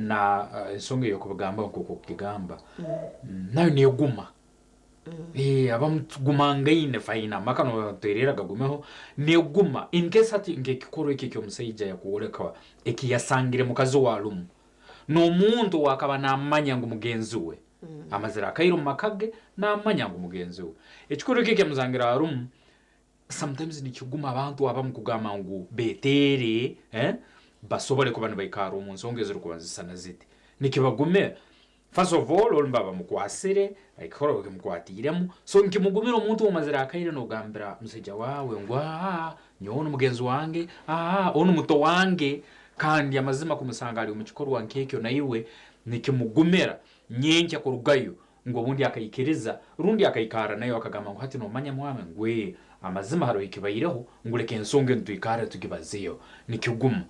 na ensonga yo kubagamba nkuko kugamba nayo niyoguma abamugumanga faina makano terera gagumeho niyoguma in case ati ngekikoro iki cyo musayija yakuoleka ekiyasangire mukazi walumu no muntu wakaba namanya ngo mugenzi we amazira kairo makage namanya ngo mugenzi we ekikoro iki cyamuzangira walumu sometimes nikiguma abantu abamukugama ngo betere basobole kubana bayikaro mu nsonga ziri kubanzisana ziti nikibagume first of all olmbaba mukwasire ayikoro mukwatiiremu so nkimugumira omuntu omazira akaire no gambira musajja wawe ngwa nyono mugenzi wange ono muto wange kandi amazima kumusanga ali mu kikorwa nkekyo naiwe nikimugumira nyenja kurugayo ngo bundi akayikiriza rundi akayikara nayo akagama ngo hati no manya mwame ngwe amazima haro ikibayireho nguleke ensonga ntuyikara tukibaziyo nikiguma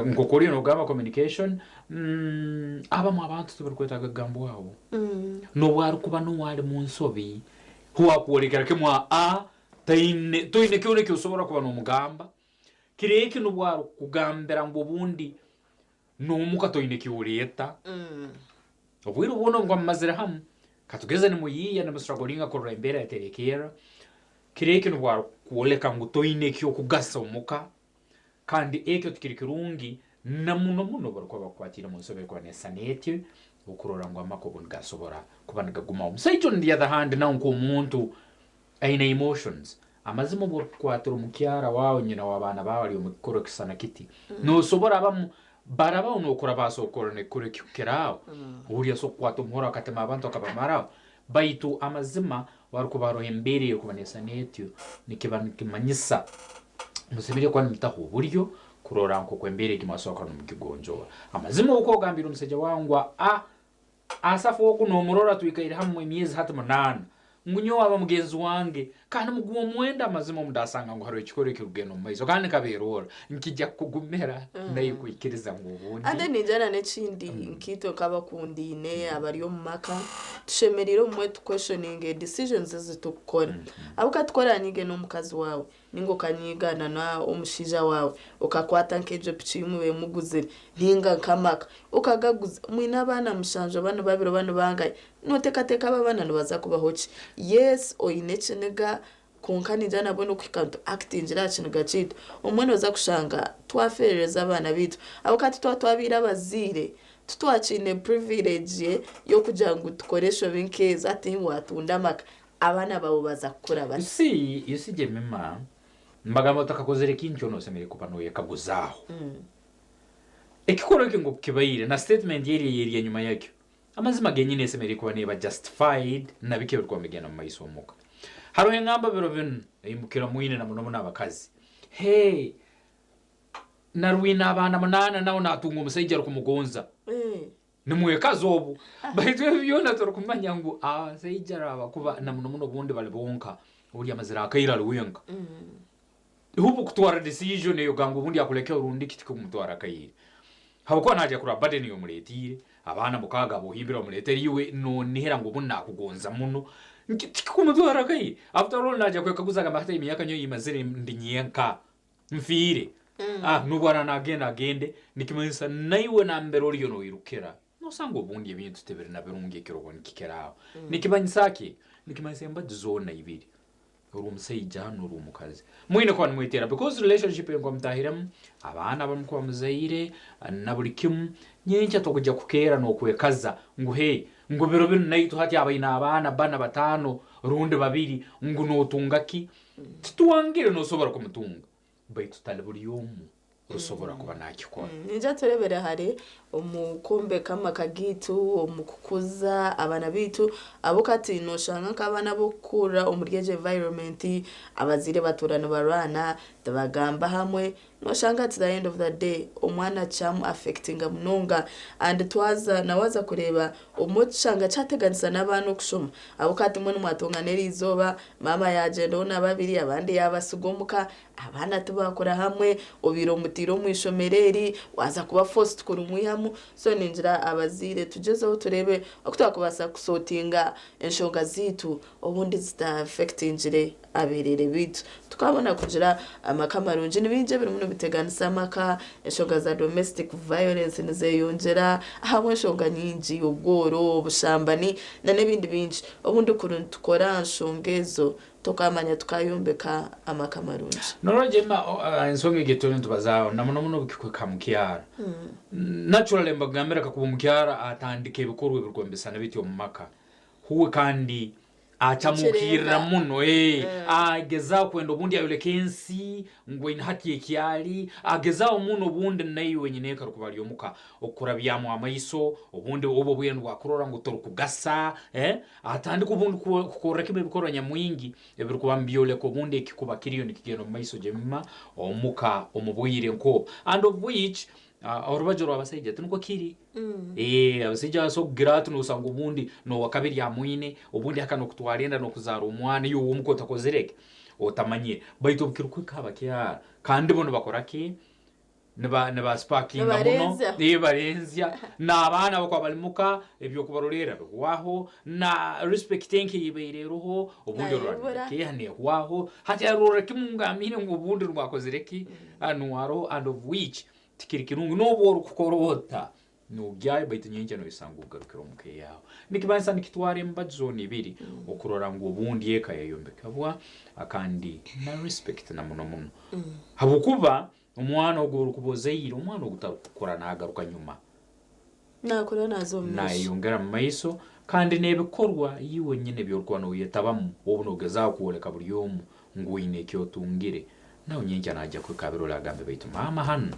ngokori no gama communication abamu abantu tuberkwetaga gambo wabo no bwari kuba no wali mu nsobi huwa kuolekera kemwa toine kyone kyusobora kuba no mugamba kireke no bwari kugambira ngo bundi no muka toine kyoleta obwiro bono ngo mazira hamu katugeze ni muyiya na musragolinga ko rembera yaterekera kireke no bwari kuoleka ngo toine kyo kugasa omuka kandi ekyo tukirikirungi na muno bariko bakwatira mu nsobe kwa nesaneti ukurora ngo amakobo ngasobora kubanaga guma umusaijo on the other hand na unko umuntu aina emotions amazimo bo kwatira mukyara wawe nyina wabana bawali umukoro kisana kiti no sobora abamu baraba unokura basokora ne kure kyukeraho uriya so kwato muhora katema abantu akabamara baitu amazima wariko barohembere kuba nesaneti nikimanyisa musibire kwa mtaho buryo kurora nko kwembere kimasoka no mukigonjoa amazima uko gambira umuseje wangwa asafo kuno murora tuikaire hamwe emyezi hata 8 ngunyo aba mugenzi wange kana mugumo mwenda amazima mudasanga ngo haro ikikore kirugeno maizo kandi kaberora nkijya kugumera nayo kwikiriza ngo ubundi ande ninjana n'ekindi nkito kabakundine abariyo mu maka tushemeriro mwe questioning decisions zitukora abuka tkoranyige no mukazi wawe ningo kanyigana na umushija wawe ukakwata nkeje pichimu muguze ntinga kamaka ukagaguza mwina abana mushanje abana babiro bano bangaye notekateka abana baza kubahoki yes oinechenega konkani jana bono kwikanto acting rachino gachito umwana oza kushanga twafereza abana bitu abukati twabira bazire tutwachine privilege yo kugira ngo dukoresho binkeza ati watunda maka abana babo baza kukura bati you see jemema mbagamo takakozere kincho no semere kupano yakaguzaho ekikoro kingo kibayire na statement yeri nyuma yakyo amazima genyine semere kuba neba justified nabike birwa migena mu maiso muka haro ngamba biro bin imukira muine na muno n'abakazi narwina abana munana nawo natunga umusayijero kumugonza nimwe kazobu bahitwe byona toro kumanya ngo sayijara abakuba na muno bundi bali bonka uri amazira akaira ruwenga hubu kutwara decision yo gango bundi akulekea urundi kiti kumutwara akaira habako naje kura burden yo muletire abana mukaga bohimbira muleteriwe no nihera ngo bunna kugonza muno kumutwara akaira after all naje kwekaguzaga mahata imyaka nyo imazire ndinyenka mfire nubwana nagende nikimanisa naiwe na mbero liyo no irukera no sango bundi ibintu tebere na berungi kiroko nikikeraho nikibanyisaki nikimanisa mba zone ibiri urumusayija n'urumukazi mwine kwa mwitera because relationship ngo mtahiram abana bamukwa muzaire na buri kim nyencha tokujya kukera no kwekaza ngo ngo bero bino nayitu hati abayina abana bana batano runde babiri ngo notungaki tuwangire no sobora kumutunga baitu taliburi yomu usobora kuba nakikora ninja turebere hari umukombe kama kagitu umukukuza abana bitu abukati no shanga kabana bokura umuryeje environment abazire baturana barana tabagamba hamwe no shanga at the end of the day umwana chamu affecting munonga and twaza nawaza kureba umucanga cyateganisa nabantu kushoma abukati mwe mwatonga nerizoba mama yaje ndona babiri abandi yabasugomuka abana tubakora hamwe obiro mutiro mwishomereri waza kuba forced kurumwiyamu so ninjira abazire tugezeho turebe okutwakubasa kusotinga enshonga zitu obundi zita affect injire aberere bitu tukabona kugira amaka marungi nibinje biri muno biteganisa amaka eshoga za domestic violence nizeyongera hamwe eshoga nyingi ubworo obushambani na n'ebindi bingi obundi ukuntu tukora nshongezo tukamanya tukayombeka amaka marungi norojema ensonga getone tubazaho namuno bikwe kamukyara naturally mbagambira kakuba mukyara atandike ibikorwa birwombesana bityo mu maka huwe kandi achamukirira muno ageza kwenda obundi ayolekensi ngo inhati ekyali ageza muno obundi nayo wenyine karukubali omuka okurabyamu amaiso obundi obo bwendo akurora ngo torukugasa atandika obundi kukoreka ibikorwa nyamwingi ebirikuba mbyole ko obundi ekikuba kiriyo nikigeno maiso jemma omuka omubwire nko and of which orubajoro abasaija tunuko kiri abasaija so gratu no sango bundi no wakabiri ya mwine obundi akano kutwarenda no kuzara umwana yo umuko takozereke otamanye baito bukiruko kaba kya kandi bono bakoraki neba sparking amuno barenzya nabana bakwa balimuka ebyo kubarorera waho na respecting yibereroho obundi ororake hane waho hati arora kimungamire ngo obundi rwakozereki anwaro and of which tikirikirungu no boru kukorota no gyaye baito nyenje no isangu garukiro muke yaho nikibanza nikitware mbazone ibiri okurora ngo obundi yeka yayombeka bwa akandi na respect na muno habukuba umwana oguru kubozeiro umwana ogutakora nagaruka nyuma nakora nazomesha nayongera mu maiso kandi nebikorwa yiwe nyine byorwana yetabamu obunogeza kuoleka buri yomu ngwine kyotungire nawe nyenje najya kwikabirora gambe baito mama hano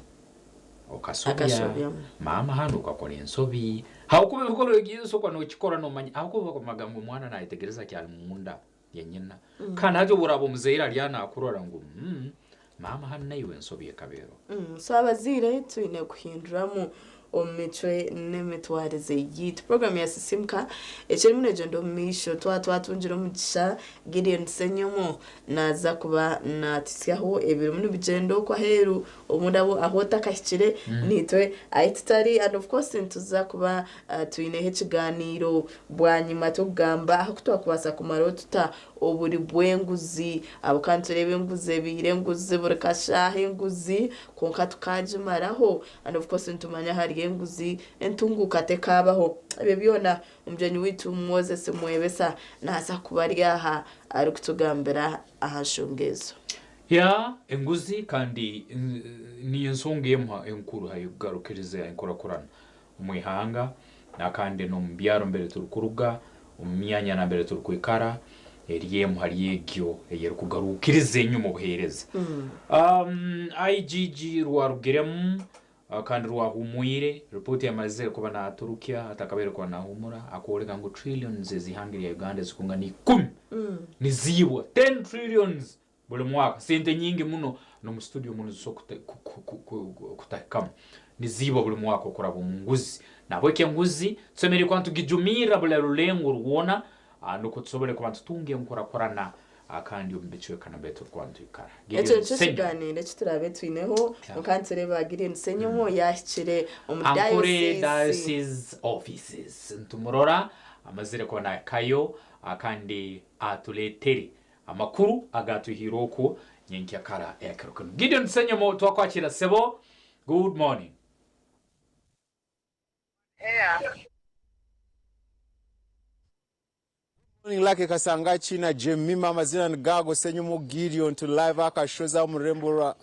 okasobya mama hano ukakora ensobi hakuba ibikorwa gizo kwa no kikora no manya hakuba kwa magambo mwana nayitegereza cyane munda yenyina kana hajo burabo muzeira alyana akurora ngo mama hano nayo ensobi ekabero so abazire tuine kuhinduramu omitwe nemitwarize yit program ya sisimka echerimuno jondo misho twatunjira mugisha Gideon Senyomo naza kuba natisyaho ebiro muno bigendo kwa heru omundabo aho takashire nitwe aitari and of course ntuza kuba tuine hekiganiro bwanyuma tugamba aho kutwakubasa kumaro tuta oburi bwenguzi abukanturebe enguzi birenguzi burikashahe enguzi konka tukajimaraho and of course ntumanya hari enguzi entunguka tekabaho ebyona umjeni witu Moses Mwebesa naza kubarya aha ari kutugambira ahashongezo enguzi kandi ni ensonga yemha enkuru hayogarukirize enkorakorana umwihanga nakandi no mbyaro mbere turukuruga umyanya na mbere turukwikara eriyemu hariyegyo yerukugarukirize nyuma buhereza IGG rwarugiremu kandi rwahumuire report yamaze kuba na Turukia atakabere kwa na humura akoreka ngo trillions zihangiri ya Uganda zikunga ni 10 nizibwa 10 trillions buli mwaka sente nyingi muno no mu studio muno zo kutakama nizibwa buli mwaka okora bunguzi nabweke nguzi tsomere kwantu gijumira bula rulengo ruona nuko tsobole kubantu tunge nkorakorana akandi umbichwe kana beto kwantu ikara echo chiganire chiturabe twineho mukansere bagire Senyomo yashire diocese offices ntumurora amazire kona kayo akandi atuletere amakuru agatuhiroko nyenki akara ekerokono Gideon Senyomo twakwakira sebo good morning Lake kasanga china Jemima mazina ngago Senyomo Gideon to live akashoza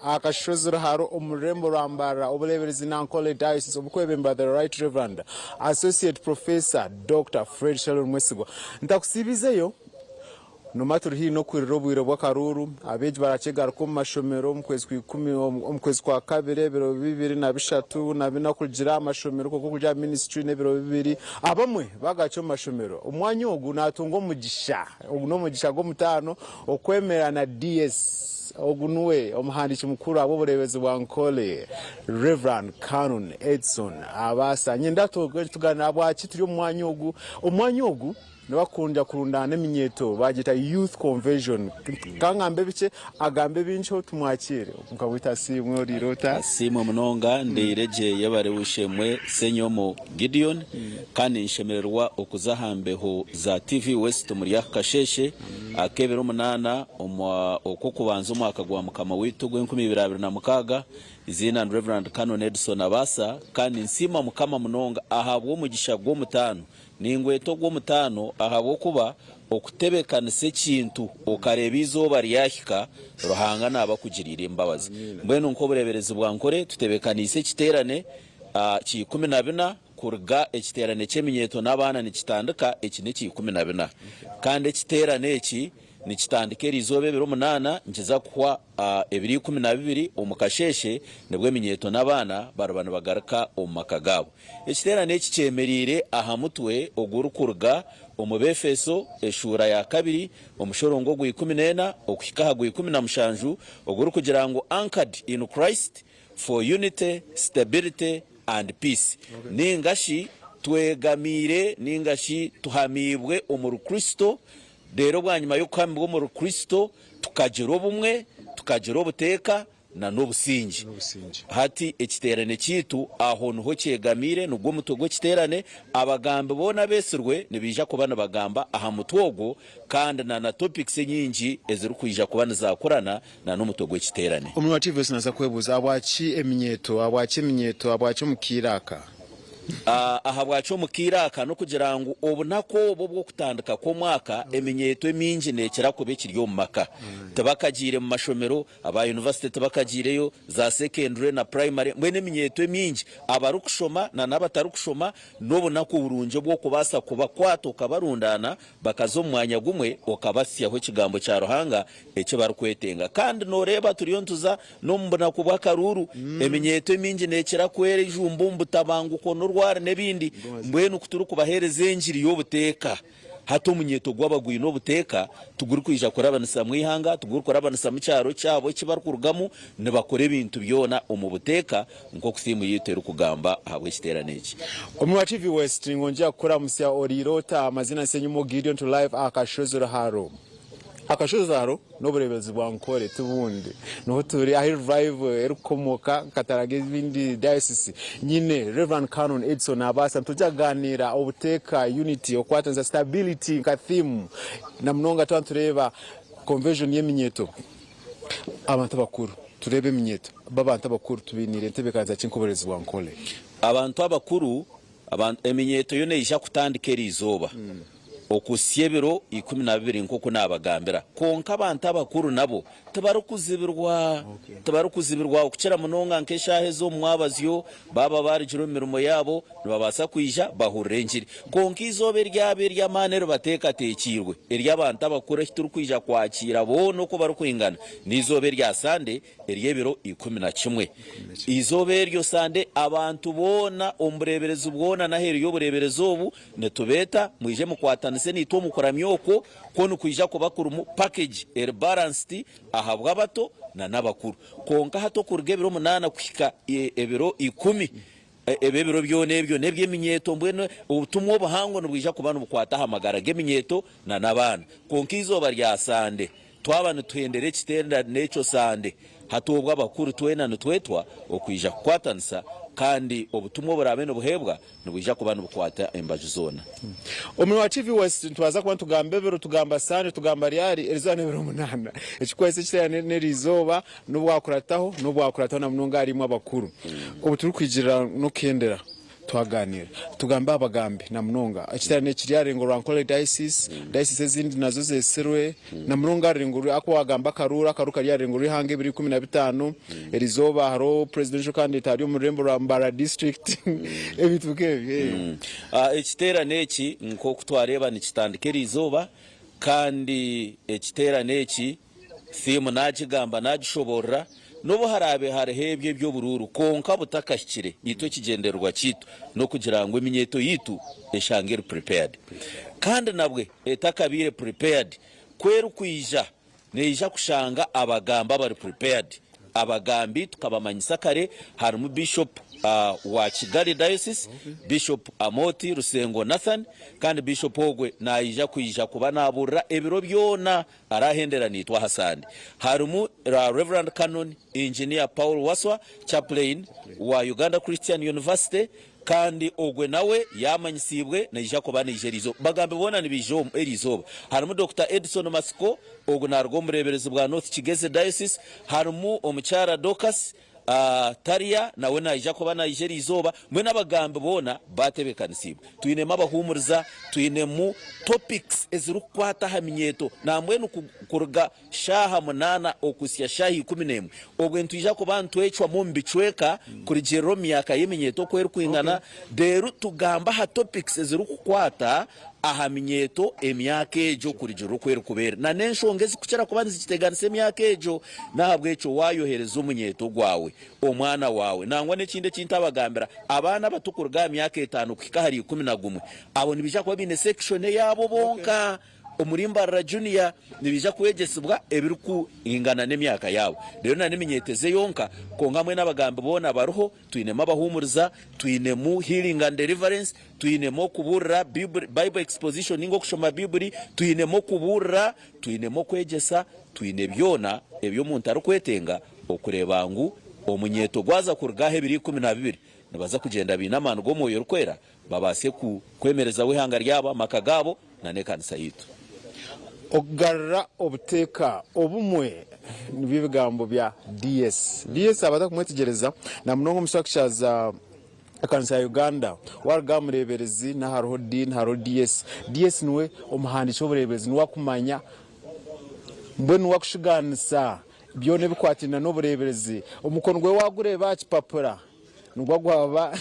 akashozura haro omurembo rambara obuleberezi nankole diocese obukwebemba the right reverend associate professor Dr. Fred Shalom Mwesigo ntakusibizeyo nomaturi hino no kwirobwiro bw'akaruru abeje baracegara ko mashomero umkwezi kwikumi umkwezi kwa kabere biro 2023 na binakugira amashomero koko kuja ministry ne biro 2 abamwe bagacho mashomero umwanya ogu natungo mugisha uno mugisha go mutano okwemera na DS ogunwe omuhandiki mukuru ab'obuleebezi bwa Nkole Reverend Canon Edson Abasa nyenda tuganira bwaki turi omwanya ogu nibakunda kurundana eminyeto bagita youth conversion kangambe bice agambe bincho tumwakire mukabwita simwe rirota simwe munonga ndereje yabare ushemwe senyomo Gideon kandi nshemererwa okuzahambeho za TV West muri yakasheshe akebero munana okukubanza umwaka gwa mukama witu gw'2026 izina Reverend Canon Edson Abasa kandi nsima mukama munonga ahabwo mugisha gwo mutano ningweto gwo mutano ahabo kuba okutebekanise kintu okareba izoba ryahika ruhanga nabakugirira imbabazi mbwenu nko bureberezi bwa Nkore tutebekanise kiterane ki 14 kurga ekiterane kyeminyeto n'abana nikitandika iki ne ki 14 kandi ekiterane iki nikitandike rizobe 8 nkiza kwa 2012 omukasheshe nibwo eminyeto n'abana barabana bagaruka omumakagabo ekiterane iki cyemerire aha mutwe ogurukurga omubefeso eshura ya kabiri omushorongo gwa 14 okuhika gwa 17 ogurukugira ngo anchored in Christ for unity, stability and peace. Ningashi twegamire ningashi tuhamibwe omuru Kristo rero bwanyuma yo kwambwa omuru Kristo tukagira obumwe tukagira obuteka na n'obusingi hati ekiterane kitu aho nuho kyegamire nubwo mutogo kiterane abagambe bona besirwe nibija kubana bagamba aha mutwogo kandi na topics nyingi eziri kuyija kubana zakorana na n'umutogo kiterane omwe TV sinaza kwebuza abwachi eminyeto abwachi mukiraka aha bwacho mukiraka no kugira ngo obunako bwo kutandika ko mwaka eminyeto emingi nekera kube kiryo mumaka tabakagire mu mashomero aba university tabakagireyo za secondary na primary mwene eminyeto emingi abarukushoma na nabatarukushoma nobunako burunje bwo kubasa kuba kwato kabarundana bakazo mwanya gumwe okabasyaho kigambo cya ruhanga ece barukwetenga kandi noreba turiyontuza no mbona kubwa karuru eminyeto emingi nekera kwere jumbu mbutabanguko rwara nebindi mbwenu kuturu kubahereza enjiri y'obuteka hato munyeto gwabagwi no buteka tuguri kwija korabanisa mwihanga tuguri korabanisa mu cyaro cyabo kibarukurugamo ne bakore ibintu byona omubuteka nko kusimu yitera kugamba habwe kiterane iki omwa TV West ngonja kora musya orirota amazina senyumo Gideon to live akashozora haro n'oburebezi bwa Nkore tubundi no turi ahi revive erukomoka katarage bindi diocese nyine Reverend Canon Edson Abasa tujaganira obuteka unity okwatanza stability ka theme na mnonga twantureba conversion yeminyeto abantu bakuru turebe eminyeto babantu bakuru tubinire ntebekanza kinkoberezi bwa Nkole abantu abakuru eminyeto yone isha kutandika erizoba okusyebero 12 nkoko nabagambira konka abantu abakuru nabo tabarukuzibirwa okukira munonga nkeshahe zo mwabazyo baba bari jiro mirimo yabo nibabasa kwija bahurengiri konka izobe ryabe ryamanero bateka tekirwe ery'abantu abakuru kituru kwija kwakira bono ko barukwingana nizobe rya sande eryebero 11 izobe ryo sande abantu bona ombureberezi bwona naheri yo bureberezi obu netubeta mwije mukwatana seni to mukora myoko kono kwija kubakuru mu package balanced ahabwa abato na nabakuru konka hato kurgebero 8 kwika ebero 10 ebebiro byonebyo nebyeminyeto mbwene ubutumwa buhango nubwija kubana bukwata hamagara geminyeto na nabana konka izoba rya sande twabana tuhendere kitenda neco sande hatobwa abakuru twena nutwetwa okwija kwatansa kandi obutumwa burabene buhebwa nubwija kubana bukwata embaju zona omwe wa TV West twaza kuba tugambebero tugamba sane tugamba ryari erizane 8 ekikwese kitane nerizoba nubwakurataho na munonga arimo abakuru ubu turi kwigira no kendera twaganira tugamba abagambi na munonga akitane kiryarengo Nkole diocese zindi nazo zeserwe na munonga rengo ako wagamba karuka ryarengo rihange 2015 erizoba haro presidential candidate ari mu Rembo Rambara district ebituke ekiterane eki nko kutwareba nikitandike rizoba kandi ekiterane eki simu nakigamba nagishoborra nobo harabe harehebye byo bururu konka butakashikire ito kigenderwa kitu no kugira ngo eminyeto yitu eshangere prepared kandi nabwe etakabire prepared kweru kwija neija kushanga abagamba bari prepared abagambi tukabamanyisa kare harimu bishop wa Kigali Diocese Bishop Amoti Rusengo Nathan kandi Bishop ogwe naija kuija kuba nabura ebiro byona arahendera nitwa Hasani harimu Reverend Canon Engineer Paul Waswa chaplain wa Uganda Christian University kandi ogwe nawe yamanyisibwe naija kuba Nigerizo bagambe bona nibijo erizoba harimu Dr Edson Masiko ogwe narwo mureberezi bwa North Kigeze Diocese harimu omuchara Docas Taria nawe naija kuba Nigeria izoba mwe nabagambe bona batebekanisiba twinema abahumuriza twinemu topics ezirukwata haminyeto namwe nukuruga shaha munana okusya shahi 11 ogwe ntwija kuba ntwechwa mu mbicweka kuri jero myaka yeminyeto kweru kwingana deru tugamba ha topics ezirukwata ahaminyeto emyaka ejo kuri joro kweru kubera na nenshongezi kucara kubanza ikiteganise emyaka ejo nahabwe eco wayohereza umunyeto gwawe omwana wawe nangwa nekinde kintabagambira abana batukurga myaka 5 kika hari 11 abo nibija kuba bine section yabo bonka umurimbarara junior nibija kwegesibwa ebiruku ingana n'emyaka yabo rero na neminyeteze yonka kongamwe n'abagambe bona baruho twinema abahumuriza twinemu healing and deliverance twinemo kuburra Bible exposition ningo kushoma Bible twinemo kuburra twinemo kwegesa twine byona ebyo muntu arukwetenga okurebangu omunyeto gwaza kurgahe 2012 nibaza kugenda binamana go moyo rukwera babase ku kwemereza wihanga ryaba makagabo na nekanisa yitu ogarra obuteka obumwe nibigambo bya DS abata kumwetegereza na mnongo musakishaza akanisa ya Uganda wargamureberezi na hariho din hariho DS niwe omuhandisho obureberezi niwa kumanya mbone wakushiganisa byone bikwatina n'obureberezi omukono gwe wagureba kipapura nubwo gwaba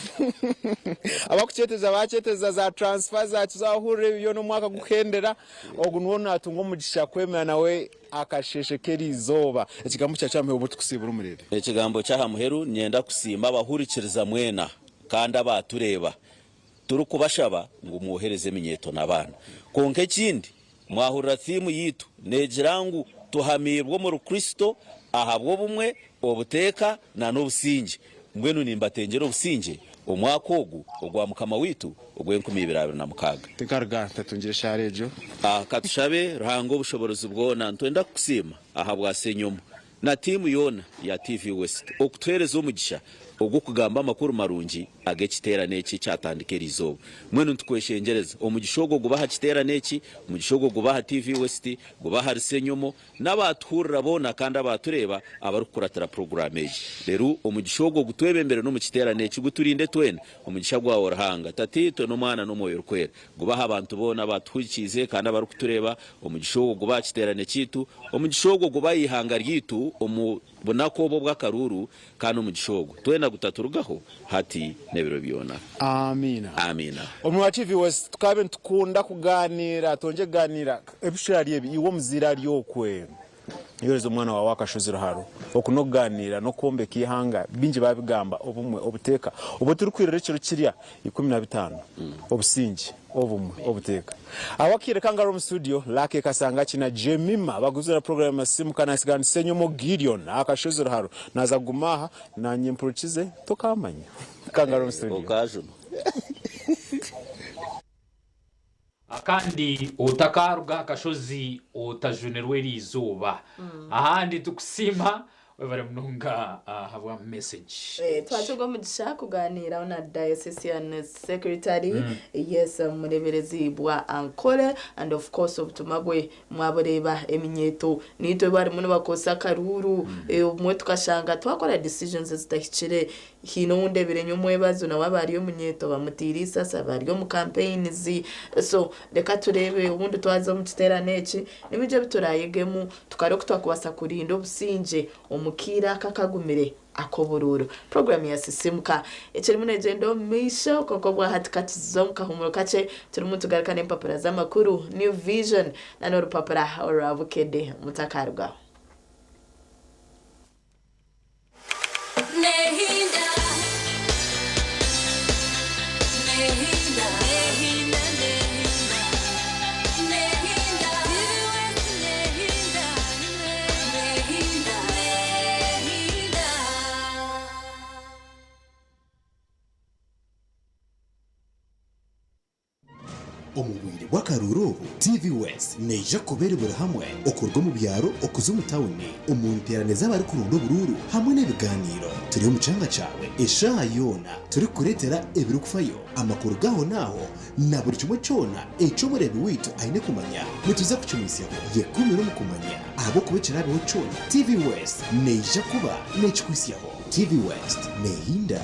abakuceteza baceteza za transfer za tuzahure byo no mwaka guhendera ogunwona atungo mugisha kwemera nawe akasheshe kerizoba ekigambo cya cyamwe ubu tukusibura umurere ekigambo cyaha muheru nyenda kusima abahurikiriza mwena kandi abatureba turi kubashaba ngo muohereze minyeto nabana konke kindi mwahurira thimu yitu negirangu tuhamirwa mu Kristo ahabwo bumwe obuteka na n'obusinge mbwenu nimbatengera obusinge omwaka ogu ogwa mukama witu ogwe-2026 tekarga tatungire sharejo katushabe ruhango obushoborozi bwona ntwenda kusima ahabwa senyoma na timu yona ya TV West okutwereza omugisha ogwo kugamba amakuru marungi agekitera neki cyatandikira izoba mwenu ntukweshengereza omugishogo gubaha kitera neki omugishogo gubaha TV West gubaha risenyomo n'abatuhurira bona kandi abatureba abarukuratira program eji rero omugishogo gutwebembere no mu kitera neki guturinde twene omugisha gwawo rahanga tatito no mwana no moyo rukwera gubaha abantu bona batuhikize kandi abarukutureba omugishogo gubaha kitera nekitu omugishogo gubayihanga ryitu bunako bo bw'akaruru kandi omugishogo twena gutaturugaho hati nebiro byona amina omwa TV West tukabe tukunda kuganira tonje ganira ebishari ebi iwo muzira ryokwe yorezo mwana wa wakashuzira haro okunoganira no kombe kihanga binji babigamba obumwe obuteka ubo turi kwirera cyo kiriya 15 obusingi obumwe obuteka awakire kangaro mu studio lake kasanga kina Jemima baguzira program ya simu kana sigani Senyomo Gideon akashuzira haro naza gumaha na nyimpurukize tokamanya kangaro mu studio okajo akandi utakaruga akashozi utajunerwe rizuba ahandi tukusima webare mununga habwa message twatugo mugisha kuganira na diocesan secretary yes mureberezi bwa Ankole and of course obutumagwe mwaboreba eminyeto nitwe bari muno bakosa karuru umwe tukashanga twakora decisions zitahikire hino ndebere nyumwebazo na wabari yo munyeto bamutirisa sabari yo mu campaigns so reka turebe ubundi twaza mu kitera neki nimije biturayegemu tukareko twakubasa kurinda obusinge omukira kakagumire akobururo program ya sisimuka eceri munegendo misho kokobwa hatikati zonka humuro kace turi mutugarukana impapura z'amakuru New Vision na no rupapura orabukede mutakarwa omubwire bw'akaruru TV West neija kuberebera hamwe okurwa mu byaro okuza mu tawuni omunterane z'abari kurunda bururu hamwe n'ibiganiro turi mu cyanga cyawe eshaha yona turi kuretera ebiri kufayo amakuru gaho naho na buri kimwe cyona icyo murebi witu aine kumanya nituza kucyumisyaho yekumi no mukumanya abo kubekera beho cyona TV West neija kuba n'ekikwisyaho TV West nehinda.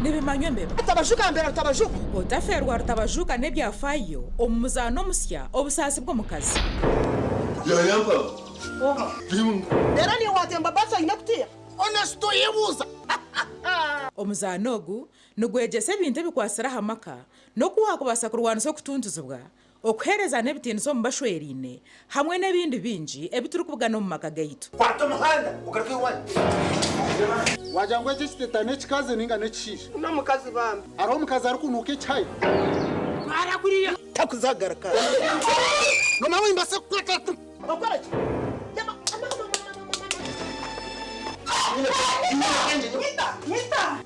Nibimanywe mbeba utabajuka mbere utabajuka utaferwa utabajuka nebyafayo omuzano musya obusasi bwo mukazi yampa oha era ni watemba basa inakutia honesto yebuza omuzano ogu nugwegese ebintu ebikwasira hamaka no kuwakubasa kurwanisa okutunduzibwa okuhereza n'ebitiniso mu bashwerine hamwe n'ebindi bingi ebituri kubugana mu maka gaitu kwata muhanda ugaruka iwanyu wajangwa ekisitetane kikaze ninga nekishisha no mukazi bambi ariho omukazi ari kunuuka ekyayi barakuriya takuzagaraka noma wimbase kwata okora ki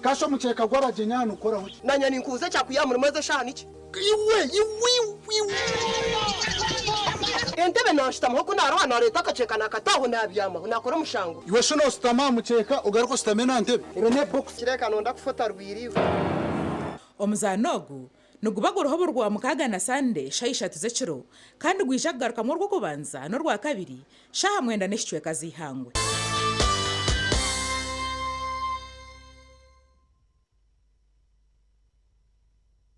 kasho mucheka gwarajenyana ukora huki nanya ninkuze cyakuyamura mweze shani ki iwe entebe nashitamaho ko narwana leta akaceka nakataho nabyamaho nakora mushango iwe shono usitama mucheka ugaruko usitame na ntebe iro ne box kireka nonda kufota rwiriwe omuzano ogu nugubaga uruhobo rwa mukaga na sande shaisha tuzekiro kandi gwijagaruka mu rwo kubanza no rwa kabiri shaha mwenda neshitwe kazihangwe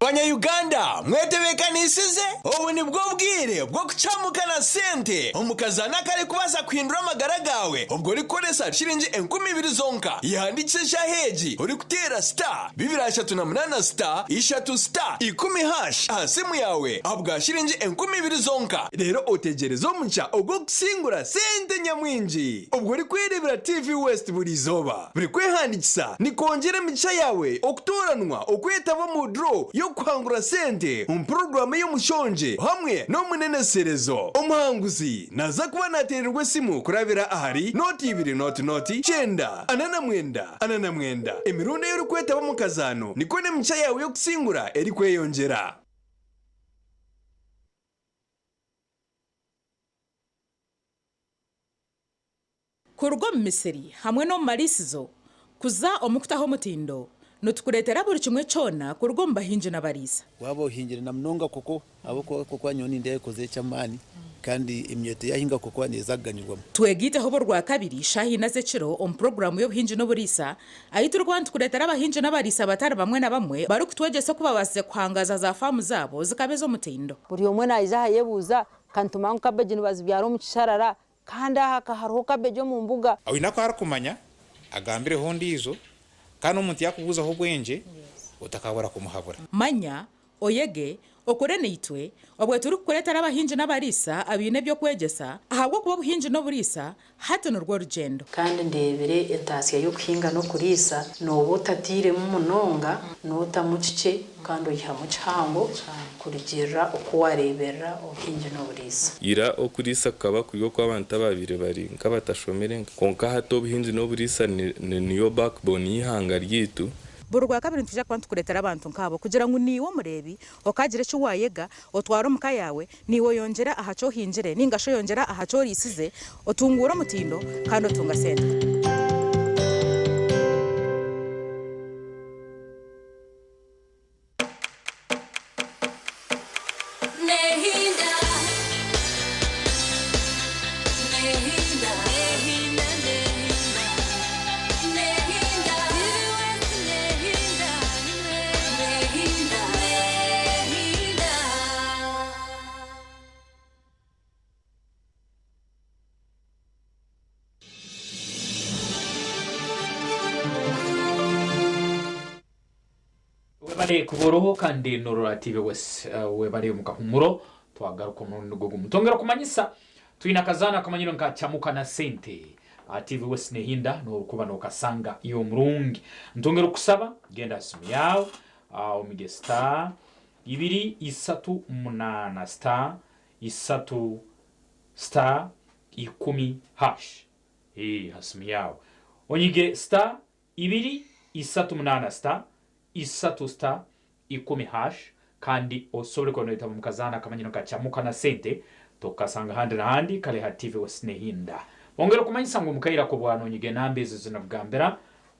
Banyayuganda mwetebekanisize ubu ni bwo bwire bwo kucamukana sente omukazana kare kubaza kwindura amagara gawe ubwo rikoresa shiringi 20,000 zonka yandikisha heji uri kutera star 238 star 3 star 10 hash asimu yawe abwa shiringi 20,000 zonka rero otegereza omuca ubwo kusingura sente nyamwinji ubwo uri kwirebera TV West buri zoba buri kwehandikisa ni kongera mica yawe okutoranwa okwetaba mu draw yo kwangura sente program y'umushonje hamwe no muneneserezo umuhanguzi naza kuba natererwe simu kurabira ahari noti 2 noti chenda anana mwenda emirundi yo kwetaba mu kazano niko ne mica yawe yo kusingura eri kweyongera kurgo misiri hamwe no marisizo kuza omukutaho mutindo nutukuretera buri kimwe cyona kurgo mbahinje nabarisa wabo hingire na mnonga koko abo koko nyoni ndeye koze cyamani kandi imyete yahinga koko nezaganyirwamo twegite hobo rwa kabiri shahina zekiro program yo hinje no burisa ayitu rwanda kuretera abahinje nabarisa batari bamwe na bamwe bari kutwegese kuba base kwangaza za famu zabo zikabezo mutindo buri umwe nayiza hayebuza kantumangu kabeje nibazibyaro mu kisharara kandi haka haruho kabeje mu mbuga awina ko harakumanya agambire hondi izo kandi umuntu yakubuza ho bwenje utakabura kumuhabura manya oyege okore nitwe obwe turi kuretera abahinje nabarisa abine byo kwegesa ahabwo kuba buhinje no burisa hata no rwo rugendo kandi ndebere etasiya yo kuhinga no kurisa no botatire mu munonga no tamucike kandi oyiha mu cyango kurigera uko warebera ubuhinje no burisa ira okurisa kaba kuyo kw'abantu babire bari nkabatashomere konka hato buhinje no burisa niyo backbone y'ihanga ryitu burwa kabiri ntuje kwantu kuretera abantu nkabo kugira ngo niwo murebi okagire cyo wayega otwara umuka yawe niwo yongera ahaco hinjire ningasho yongera ahaco risize otungura mutindo kandi otunga sente webale kuboroho kandi norora TV West webale mukahumuro twagaruka mu nugo mutongera kumanyisa tuina kazana kamanyiro nkachamuka na sente TV West nehinda no kuba no kasanga iyo murungi ntongera kusaba genda simu yawe omige star 238 star 3 star 10 hash hasimu yawe onyige star 238 star 3 star 10 hash kandi osobole koneta mu kazana kamanyino kachamuka na sente tokasanga handi na handi kale ha TV West nehinda ongera kumanyisa ngo mukaira ko bwana onyige nambeze zinabwambera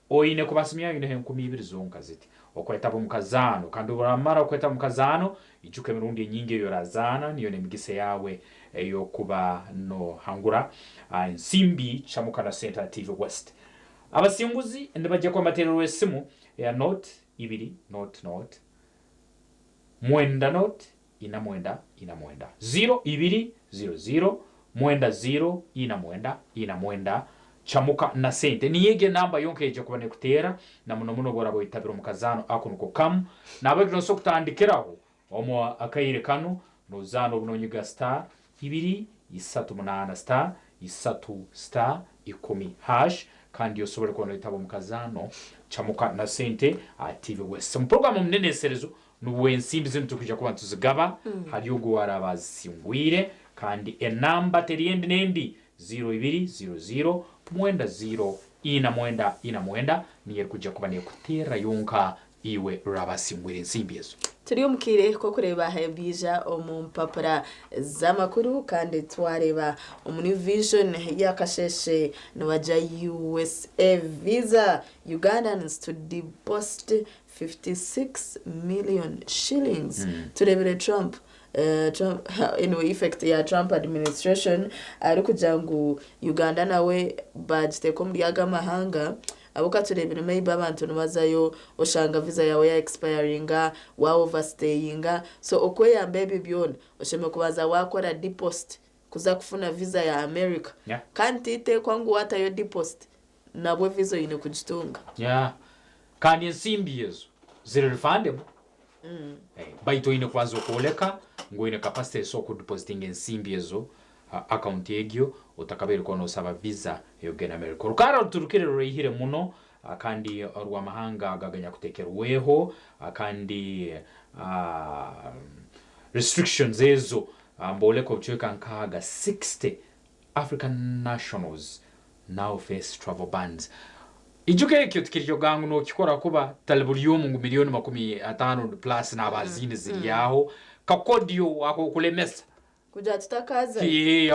oine kubasimiya ine 12 zonka ziti okweta mu kazano kandi uramara okweta mu kazano ijuke mirundi nyingi yorazana niyo nemigise yawe yo kuba no hangura nsimbi chamuka na center TV West abasimbuzi ndibajya kwa material esimu ya note 2 note mwenda note ina mwenda 0200 mwenda 0 ina mwenda chamuka na sente niyege namba yonke eje kubane kutera na muno borabo itabiro mukazano akunuko kam nabagino so kutandikiraho omo akayire kanu nozano bunonyiga star 238 star 3 star 10 hash kandi yosobole kubona itabo mukazano chamuka na sente TV West mu program munene serezo nuwe nsimbi zintu kujya kuba tuzigaba hariyo guwarabazingwire kandi enamba teriendi nendi 0200 mwenda 0 ina mwenda niye kujya kuba ne kutera yonka iwe rabasingwire nsimbi yezo turi umukire ko kureba hebija omumpapura z'amakuru kandi twareba omuni vision yakasheshe n'abaja USA visa Ugandans to deposit 56 million shillings turebere Trump anyway effect ya Trump administration ari kujangu Uganda nawe budget ko muri yagamahanga abuka turebere maybe abantu nubazayo oshanga visa yawe ya expiringa wa overstayinga so okweya baby byona osheme kubaza wakora deposit kuza kufuna visa ya America kandi ite kwangu watayo deposit nabwe visa ine kujitunga kandi nsimbi yezo zero refundable baito ine kwanza okoleka ngo ine capacity so ku depositing nsimbi yezo account yegyo utakabere kono saba visa yo gena America rukara turukire rurihire muno kandi rwa mahanga agaganya kutekerweho kandi restrictions ezo mbole ko chweka nkaga 60 African nationals now face travel bans ijuke ekyo tikiryo gangu no kikora kuba talibuliyumu ngo milioni 50 plus na bazine ziriyaho kakodio wako kulemesa kuja tutakaza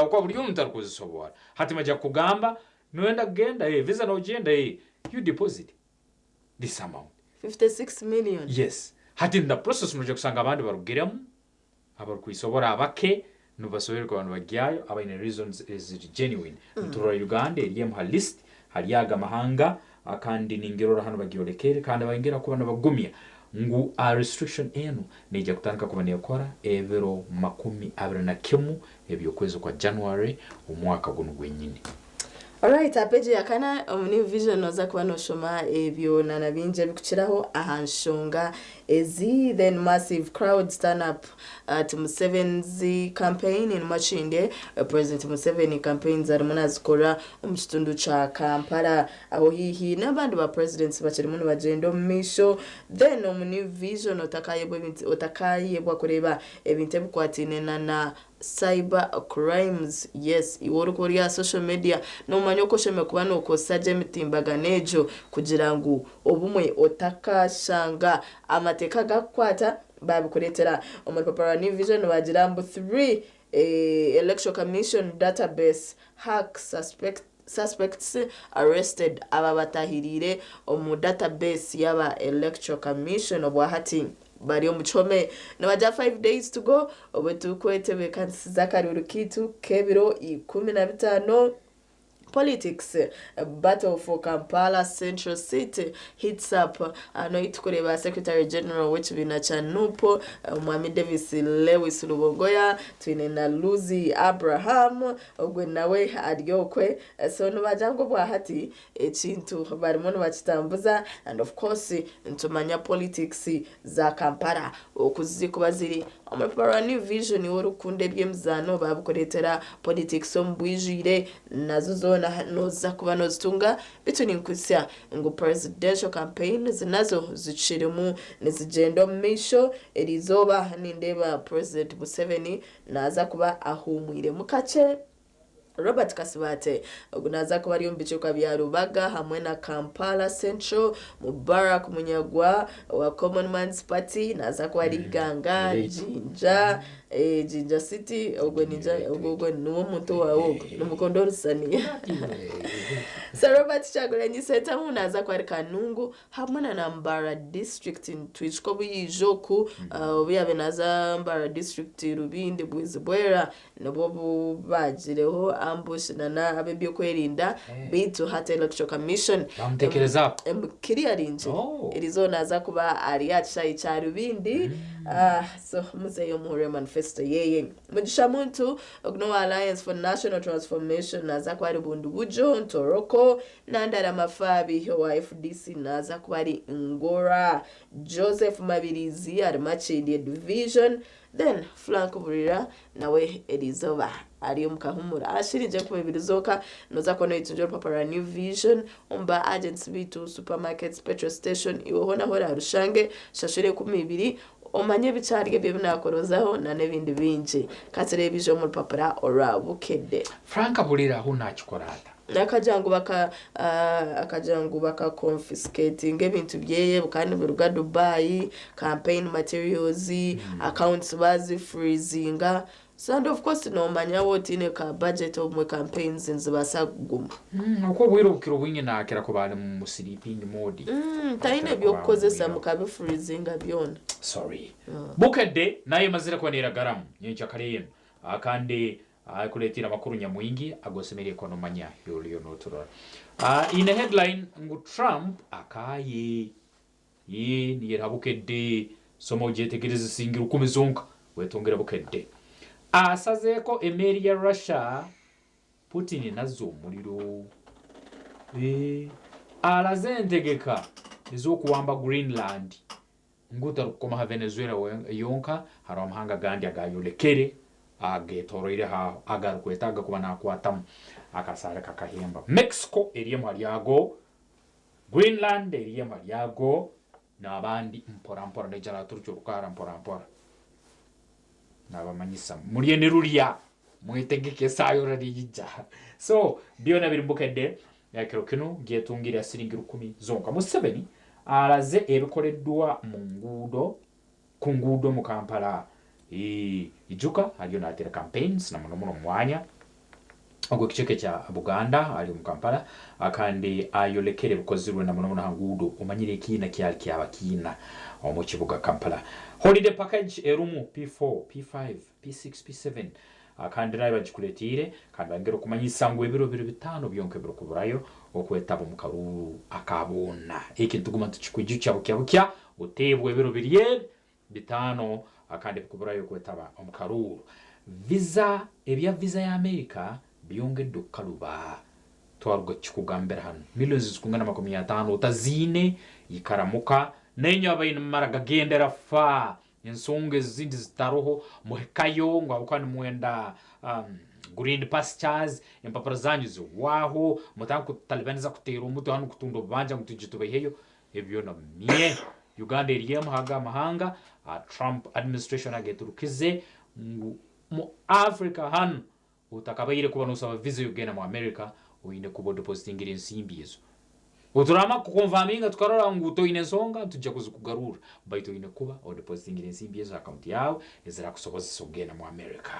akwa buri umuntu arikuzisobora hatima jya kugamba noenda genda visa no genda you deposit this amount 56 million yes hati nda process no kusanga abandi barugiramo abarikuisobora abake no basoberwa abantu bagyayo aba in reasons is genuine ntura Uganda iriye mu list haliyaga mahanga akandi ningero hano bagiyolekere kandi abangera kubana bagumya ngu a restriction eno nijya kutanka kubane yakora evero 21 ebyo kwezo kwa January umwaka guno gwenyine. Alright, apeje yakana omuni vision noza kuba no shoma ebyo nanabinje bikuchiraho ahanshonga ezi then massive crowd stand up to Museveni's campaign in Machinde President Museveni campaigns arimuna zikora umuchitundu cha Kampala aho hihi n'abandi ba presidents baciri muno bagendo misho then omuni vision otakayebwa kureba ebinte bukwatine na cyber crimes yes iworo koria social media no manyoko sheme kuba no kosaje mitimbaganejo kugira ngo obumwe otakashanga amateka gakwata babikuretera omupapara ni vision bagira mbu 3 election commission database hack suspects arrested ababatahirire omu database yaba election commission obwahati bari omuchome nabaja 5 days to go obetukwetebe kansi zakaruru kitu kebiro 15 politics battle for Kampala Central City hits up no itukureba Secretary General which bina chanupo Mwami Davis Lewis Lubongoya twinena Luzi Abraham ogwe nawe adyokwe so no bajango bwahati ekintu bari muno bakitambuza and of course ntumanya politics za Kampala okuzikuba ziri amapara new vision yorukunde byemzano babukoretera politics ombwijire nazo zona noza kuba nozitunga bituni nkusya ngo presidential campaign zinazo ziciremu nezigendo misho erizoba nindeba President Museveni naza kuba ahumwire mukache Robert Kasibate naza kuba ari mu bicuka bya Rubaga hamwe na Kampala Central. Mubarak Munyagwa wa Common Man's Party naza kuba ari Ganga Jinja Jinja City ogwe nuwo muntu wawo n'umukondo rusaniya. So Robert Chagulanyi Center naza kuba ari Kanungu hamwe na Nambara District in Twitch ko bijoku biyabe naza Mbara District Rubindi Bwizibwera nabo bagireho ambush na abebyo kwerinda bitu hata Electoral Commission bamutekereza kiriya rinje irizona za kuba ari yacaye cya Rubindi. So muzeyo muhure manifesto yeye mugisha muntu Ogno Alliance for National Transformation naza kwa ari Bundu Bujo Ntoroko nandara mafabi wa FDC naza kwa ari Ngora Joseph Mabirizi ari Machidi Division. Then Frank Burira nawe Elizoba ari mukahumura ashirije ku bibirizoka noza kono itunjoro papara New Vision umba agents bitu supermarkets petrol station iwohona hora rushange shashire ku mibiri omanye bicarige byo nakorozaho na nebindi binje katelevision mu papara ora bukede. Frank Burira hunachikorata akajangu baka confiscating ebintu byeye bukani biruga Dubai campaign materials accounts bazi freezinga. So and of course no manya what in a budget of my campaigns in Zibasagum. Uko wirukiro winye na akira ko bale mu sleeping mode. Taine byo kozesa mukabe freezinga byona. Sorry. Bukede naye mazira ko nera garam nyencha kare akande kuletira makuru nyamwingi agosemere ekonomanya yoliyo notura. In a headline ngu Trump akaye ni yerabukede somo jetegereza singiru kumizonka wetongera bukede. Asazeko emeri ya Russia Putin nazo muliro alazentegeka ezokuwamba Greenland nguta rukoma Venezuela yonka haramhanga gandi agayolekere agetoroire ha agarukwetaga kuba nakwatam akasara kakahemba. Mexico eriye mariago Greenland eriye mariago nabandi mpora ndejara turcyo rukara mpora nabamanyisa muriye ruria mwetegeke sayo radijja. So biona birimbukede yakero kino getungira siringi 10 zonka Museveni alaze ebikoreddwa mu ngudo ku ngudo mu Kampala ijuka aliyo natera campaigns na muno mwanya ogwe kicheke cha Buganda ali mu Kampala akandi ayolekere bukozirwe na muno hangudo umanyire kina kyali kyabakina omu kibuga Kampala. Holiday package erumu P4 P5 P6 P7 akandi nayo bagikuletire kandi bangero kumanyisa ngo ebiro 5 byonke biro kuburayo okwetaba mu karuru akabona ikintu guma tukikwijucha bukya utebwe ebiro 5 akandi kuburayo kwetaba mu karuru. Visa ebya visa ya America byongedde kaluba twarugo kikugambera hano millions zikungana 50 utazine ikaramuka nenyo abayina maraga gendera fa ensonge zindi zitaroho muhekayo ngo abukani mwenda green pastures empapara zanyu waho mutanku talibaniza kutera umuto hano kutundo banja ngutujituba heyo ebyo na mie Uganda eriyemu haga mahanga Trump administration ageturukize mu Africa hano utakabayire kuba nosaba visa yogena mu America uyine kubo depositing insimbi yezo uturama kukonfaminga tukarora nguto inesonga tujja kuzukugarura baito ine kuba o depositing insimbi yezo account yawe ezira kusoboza sogena mu America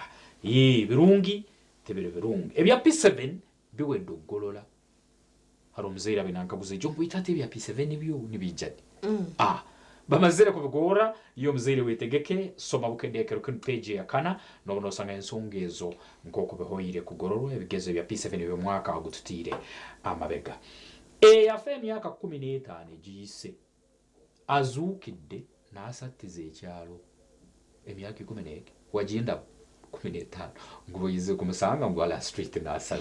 birungi tebere birungi ebya P7 biwe dogolola haro mzeira binankabuze jombo itate ebya P7 byo nibijadi bamazira kubigora iyo mzeire wetegeke soma bukendekero ku page ya kana no sanga ensongezo nkoko behoyire kugororwa ebigezo bya P7 byo mwaka agututire amabega FM yaka 15 gise azukide nasatize cyalo emyaka 10 wagenda 15 ngo yize kumusanga ngo ala street nasa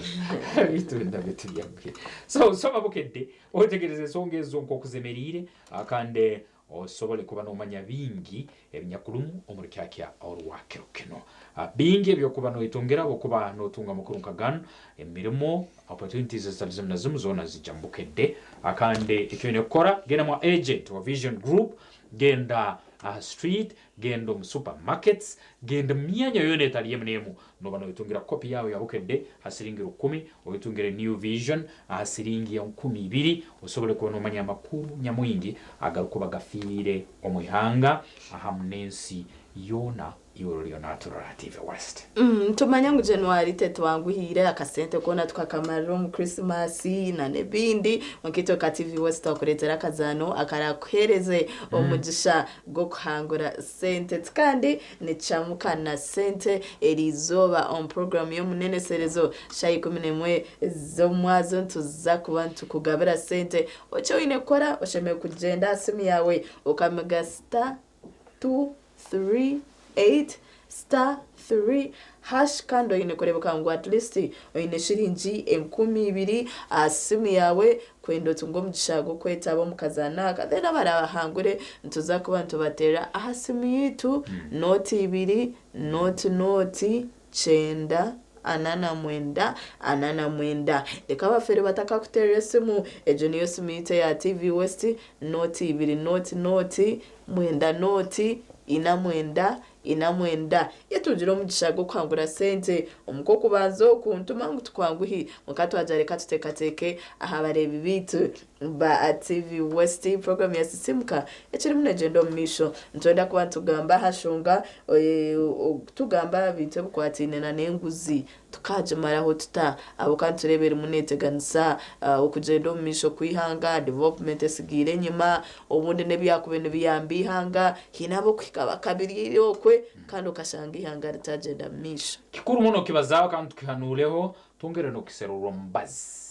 bitunda bituyambe so soma bukende otegereze songezo nkoko zemerire akande osobole kuba nomanya bingi ebinyakurumu omurikyakya orwakero kino bingi byo kuba no itongera bo kuba no tunga mukuru kagano emirimo opportunities zalizim nazum zona zijambukede akande ikyone kora gena mu agent wa Vision Group genda aha street genda mu supermarkets genda myanya yona etali emnemu noba noyitungira kopi yawe yabukedde hasiringi 10 oyitungira New Vision ahasiringi ya 12 osobole kubona omanya amakuru nyamwingi agarukuba gafiire omwihanga ahamunensi yona iwe natural TV West. Tumanya ngo January tetwanguhire akasente kona tukakamara mu Christmas na nebindi wakito ka TV West akoretera kazano akarakuhereze omugisha go kuhangura sente kandi necamuka na sente erizoba on program yo munene serezo shayi 11 zo mwazo tuza kubantu kugabira sente ocho ine kora osheme kugenda asimi yawe ukamega *238*3 kando ine kureba ngo at least ine shiringi 12 asimi yawe kwendo tungo mugishago kwetabo mukazana kadena barabahangure ntuza kubantu batera ahasimi yitu noti 2 noti chenda anana mwenda leka bafere bataka kuterera simu ejo niyo simite ya TV West noti 2 noti mwenda noti ina mwenda yetujiro mugishago kwangura sente umuko kubanzo kuntuma ngo tukwanguhi mukato ajareka tutekateke aha bareba bitu ba TV West program ya sisimka ekiri munagendo misho ntonda kuba tugamba hashunga tugamba bintu bukwatine na nenguzi tukajemara ho tuta abo kanturebera muneteganisa okugendo misho kwihanga development esigire nyuma obundi nebyakubene biyambi hanga hinabo kwikaba kabiri okwe kandi ukashanga ihanga ritagenda misho kikuru muno kibazaho kandi tukihanureho tongere no kiseruro mbazi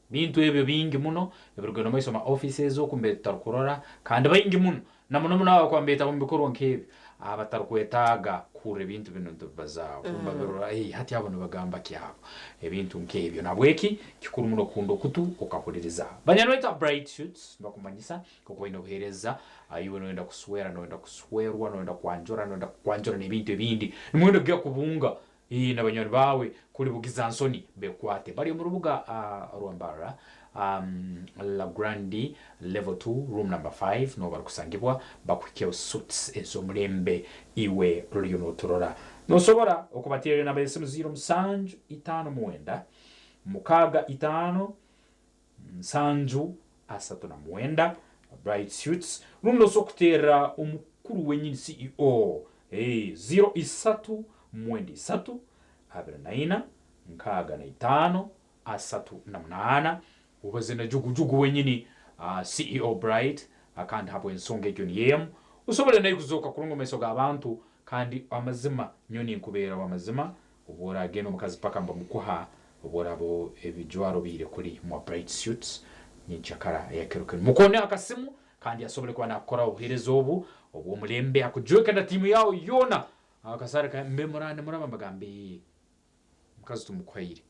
bintu ebyo bingi muno ebirugeno maiso ma offices zo kumbeta kurora kandi bayingi muno namuno abakwambeta mu bikoro nkebyo abatarukwetaga kure bintu bino bazaho kumbabirora hati abo bagamba kyabo ebintu nkebyo nabweki kikuru muno kundo kutu ukahuririza banyanweta bright shoots bakumanyisa kuko inohereza ayiwe noenda kuswera noenda kuswerwa noenda kwanjora n'ebintu ebindi nimwendo gya kubunga n'abanyoni bawe kuri bugizansoni bekwate bari mu rubuga Rwambara La Grandi level 2 room number 5 no barakusangibwa bakwikeo suits ezo mulembe iwe ruliono turora no sobora okubatire na bese 0 mwenda mukaga 5 sanju asatu na mwenda bright suits rundo sokutera umukuru wenyini CEO 03 mwendi 3 abiranaina nkaga na 5 asatu na 8 ubazena jugujugu wenyini CEO Bright akandi hapo ensonge ekyo niyemu usobole nayo kuzoka kurungo mesoga abantu kandi amazima nyoni nkubera wamazima ubora geno mukazi paka mba mukuha ubora bo ebijwaro bire kuri mu bright suits n'inchakara yakerukene mukone akasimu kandi asobole kwa nakora uherezo obu mulembe akujoka na timu yao yona akasarika mbemorane muraba magambe mukazi tumukwayire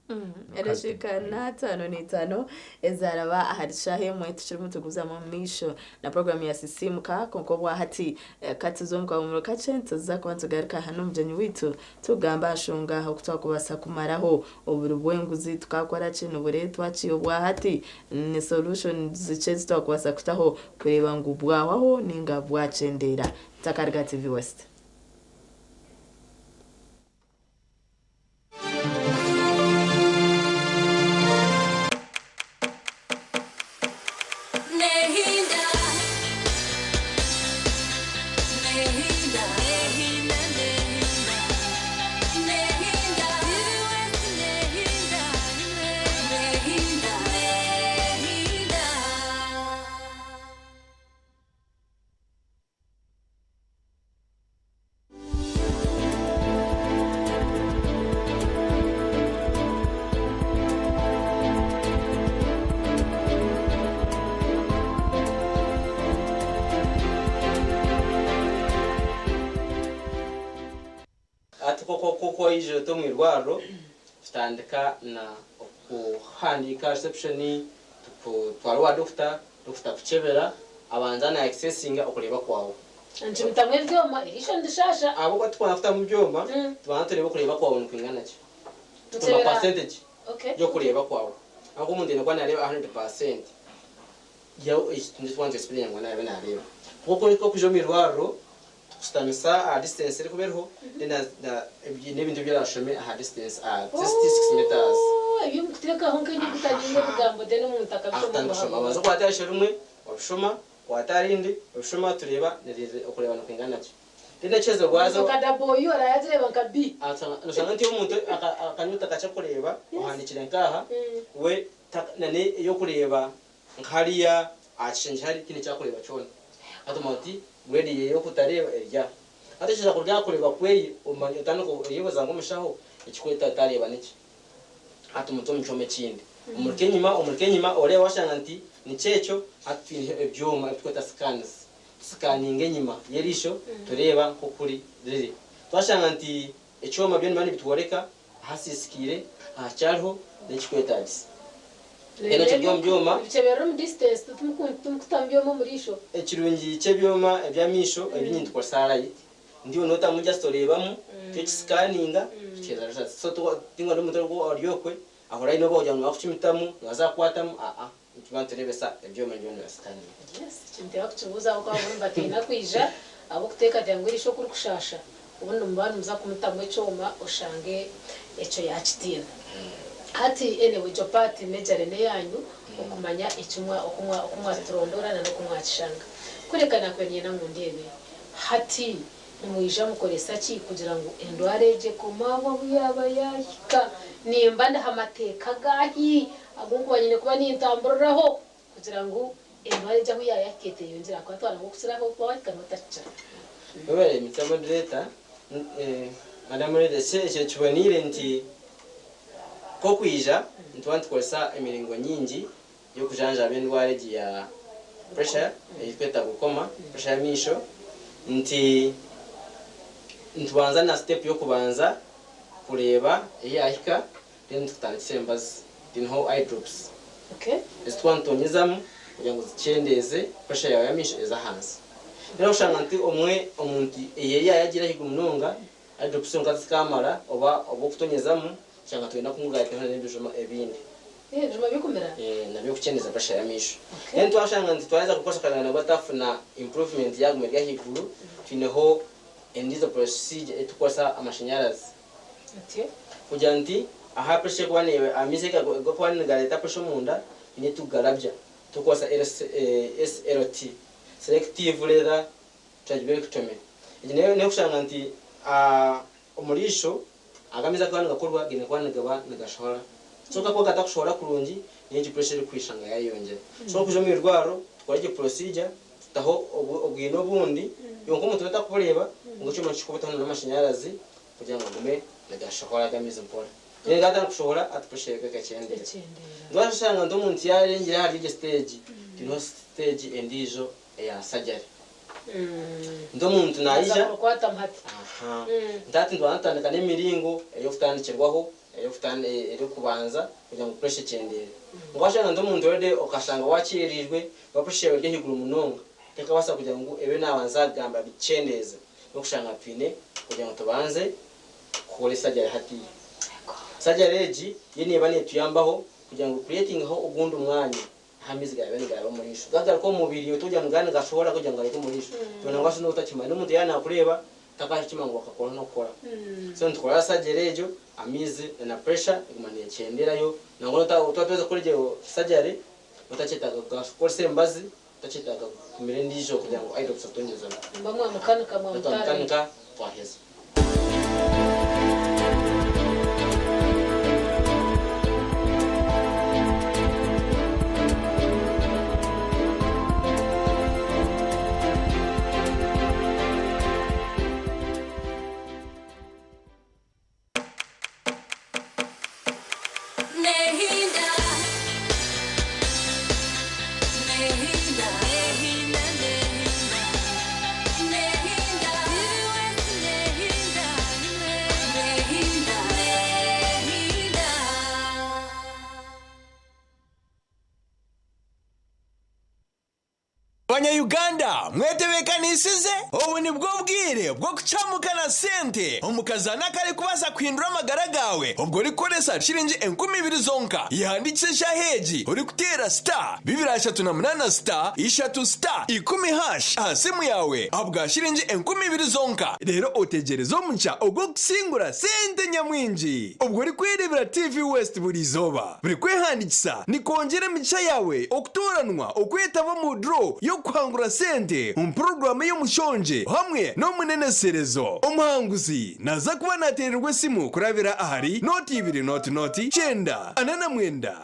ereshika na 5 ezaraba aharishahe mwetu chiri mutuguza mu misho na program ya sisimka konkobwa hati katizonga mu kacento za kwantugarika hano mujeni witu tugamba shunga ho kutwakubasa kumaraho oburubwenguzi tukakora kintu buretu aciyo bwa hati ni solution zichezi twakubasa kutaho kureba ngubwaho ninga bwacendera takarga TV West. koko ije to mwirwaro tutandika na okuhandika reception twalwa doctor kuchebera abanzana accessing okuleba kwawo anti mitamwe vyoma irisho ndishasha abo kwatwafuta mu byoma twanatuleba kuleba kwawo nkwingana ki tuma percentage yo kuleba kwawo ako mundene kwa nareba 100% yawo ndi twanze experience ngwana yabe nareba koko iko kujo mirwaro kusitamisa a distance iri kubereho n'ibindi byarashome a distance a 66 meters ibyo muteka aho nkenye kutaginga kugambo de no mu ntaka bishoma abazo kwatashe rumwe wabishoma watarindi wabishoma tureba nereze okureba no kwingana cyo dine chezo gwazo kadaboyo arayazireba nkabi nusanga nti umuntu akanyuta kacha kureba uhandikire nkaha we nane yo kureba nkariya achinje hari kine cyakureba cyone atomati grade yeyo kutareba erya atashaka kurya kureba kweye umanya tanako yibaza ngo mushaho ikikweta tareba niki atumuto mchome kindi umurkenyima ore washanga nti ni cyecho ati ibyuma twita scanning enyima yerisho tureba ko kuri riri twashanga nti icyoma byo nibani bitworeka hasisikire acyariho n'ikikwetagisi eno cybyoma bicebera mu distance tumukutambyoma murisho ekirungi cyebyoma ebyamisho ebinyindi kwa sarayi ndiyo nota mujya storebamo cyo scanninga cyeza so tingo no mutoro oryokwe ahora ino bojya mu bakimitamu nazakwatamu ikibantu rebesa ebyoma byo no scanning yes cyinde bakucubuza uko abumva tina kwija abo kuteka dyangurisho kuri kushasha ubundi mbana muza kumutamu ecoma ushange eco yakitira hati anyway jopati mejarene yanyu okumanya icyumwa okumwa turondorana no kumwakishanga kurekana kwenye na mundebe hati nimuyija mukoresa ki kugira ngo endwareje komabo yaba yahika nimba ndahamateka gahi agungu banyine kuba nintamburiraho kugira ngo endwareje aho yayakete yonzira ko atwara ngo kusiraho kuba kanota bere mitamo direta madame de se cyubonire nti ko kwija ntwanti koresa emiringo nyingi yo kujanja abendware ya pressure ikweta gukoma pressure misho nti ntwanza na step yo kubanza kureba yahika then tutanditsembaza dinho eye drops okay estwantonyezamo kugira ngo zicendeze pressure yawe yamisho eza hansi rero ushanga nti umuntu yagira higumununga eye drops nkazikamara oba kutonyezamo cyangwa twenda kumugayita n'ibijuma ebindi bijuma bikumera nabyo kucendeza pressure yamisho then twashanga nti twaza gukoresha kana batafuna improvement yagumega higuru tineho endizo procedure etukosa amashanyarazi kugira nti aha pressure kwane amiseka go kwane galeta pressure munda ni tugarabya tukosa SLT selective leather tracheotomy ne kushanga nti umurisho agamiza kwana gakorwa gine kwana gaba nagashora so kako katakushora kurungi n'iki pressure kwishanga yayonje so kuje mu rwaro twari procedure taho obwino bundi yonko umuntu batakureba ngo cyo machikubata n'amashanyarazi kugira ngo gume nagashora gamiza mpora ne gata kushora at pressure gakacende ndwashanga ndo umuntu yarengira hari stage dino stage endijo ya surgery ndo muntu naija kwata mhati ndati ndwanatandika n'emiringo eyo futandikirwaho eyo eri kubanza kugira ngo pressure cyendere ngwashanga ndo muntu rede okashanga wakirirwe ba pressure rede higuru munonga tekabasa kugira ngo ebe nabanza gamba bicendeze no kushanga pine kugira ngo tubanze kore surgery hati surgery eji yini bane tuyambaho kugira ngo creating ho ugundi umwanya hamiziga yabene gaba murisho gaga ko mubiri utujya mugani gashobora kugira ngo areke murisho tubona ngwasho no utakima n'umuntu yana kureba takashima ngo akakora no kora so ntukora surgery ejo amize na pressure igumaniye cyenderayo nango utatuweza kurije surgery utachetaga gakora mbazi utachetaga kumire ndijo kugira ngo aido kusatonyeza mbamwe mukanika mu mutari twaheza Abanyayuganda mwetebekanisize ubu ni bwo bwire bwo kucamukana sente umukazana kari kubaza kwindura amagara gawe ubwo rikoresha shilingi 20,000 zonka yandikisha heji uri kutera star 238 star 3 star 10 hash asimu yawe abwa shilingi 20,000 zonka rero otegereza omuca ubwo kusingura sente nyamwinji ubwo uri kwirebera TV West buri zoba buri kwehandikisa ni kongera mica yawe okutoranwa okwetaba mu draw yo kwangura sente program y'umushonje hamwe no muneneserezo umuhanguzi naza kuba natererwe simu kurabira ahari noti 2 noti 9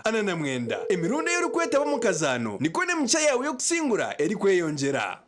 anana mwenda emirundi yo kwetaba mu kazano niko ne mica yawe yo kusingura eri kweyongera.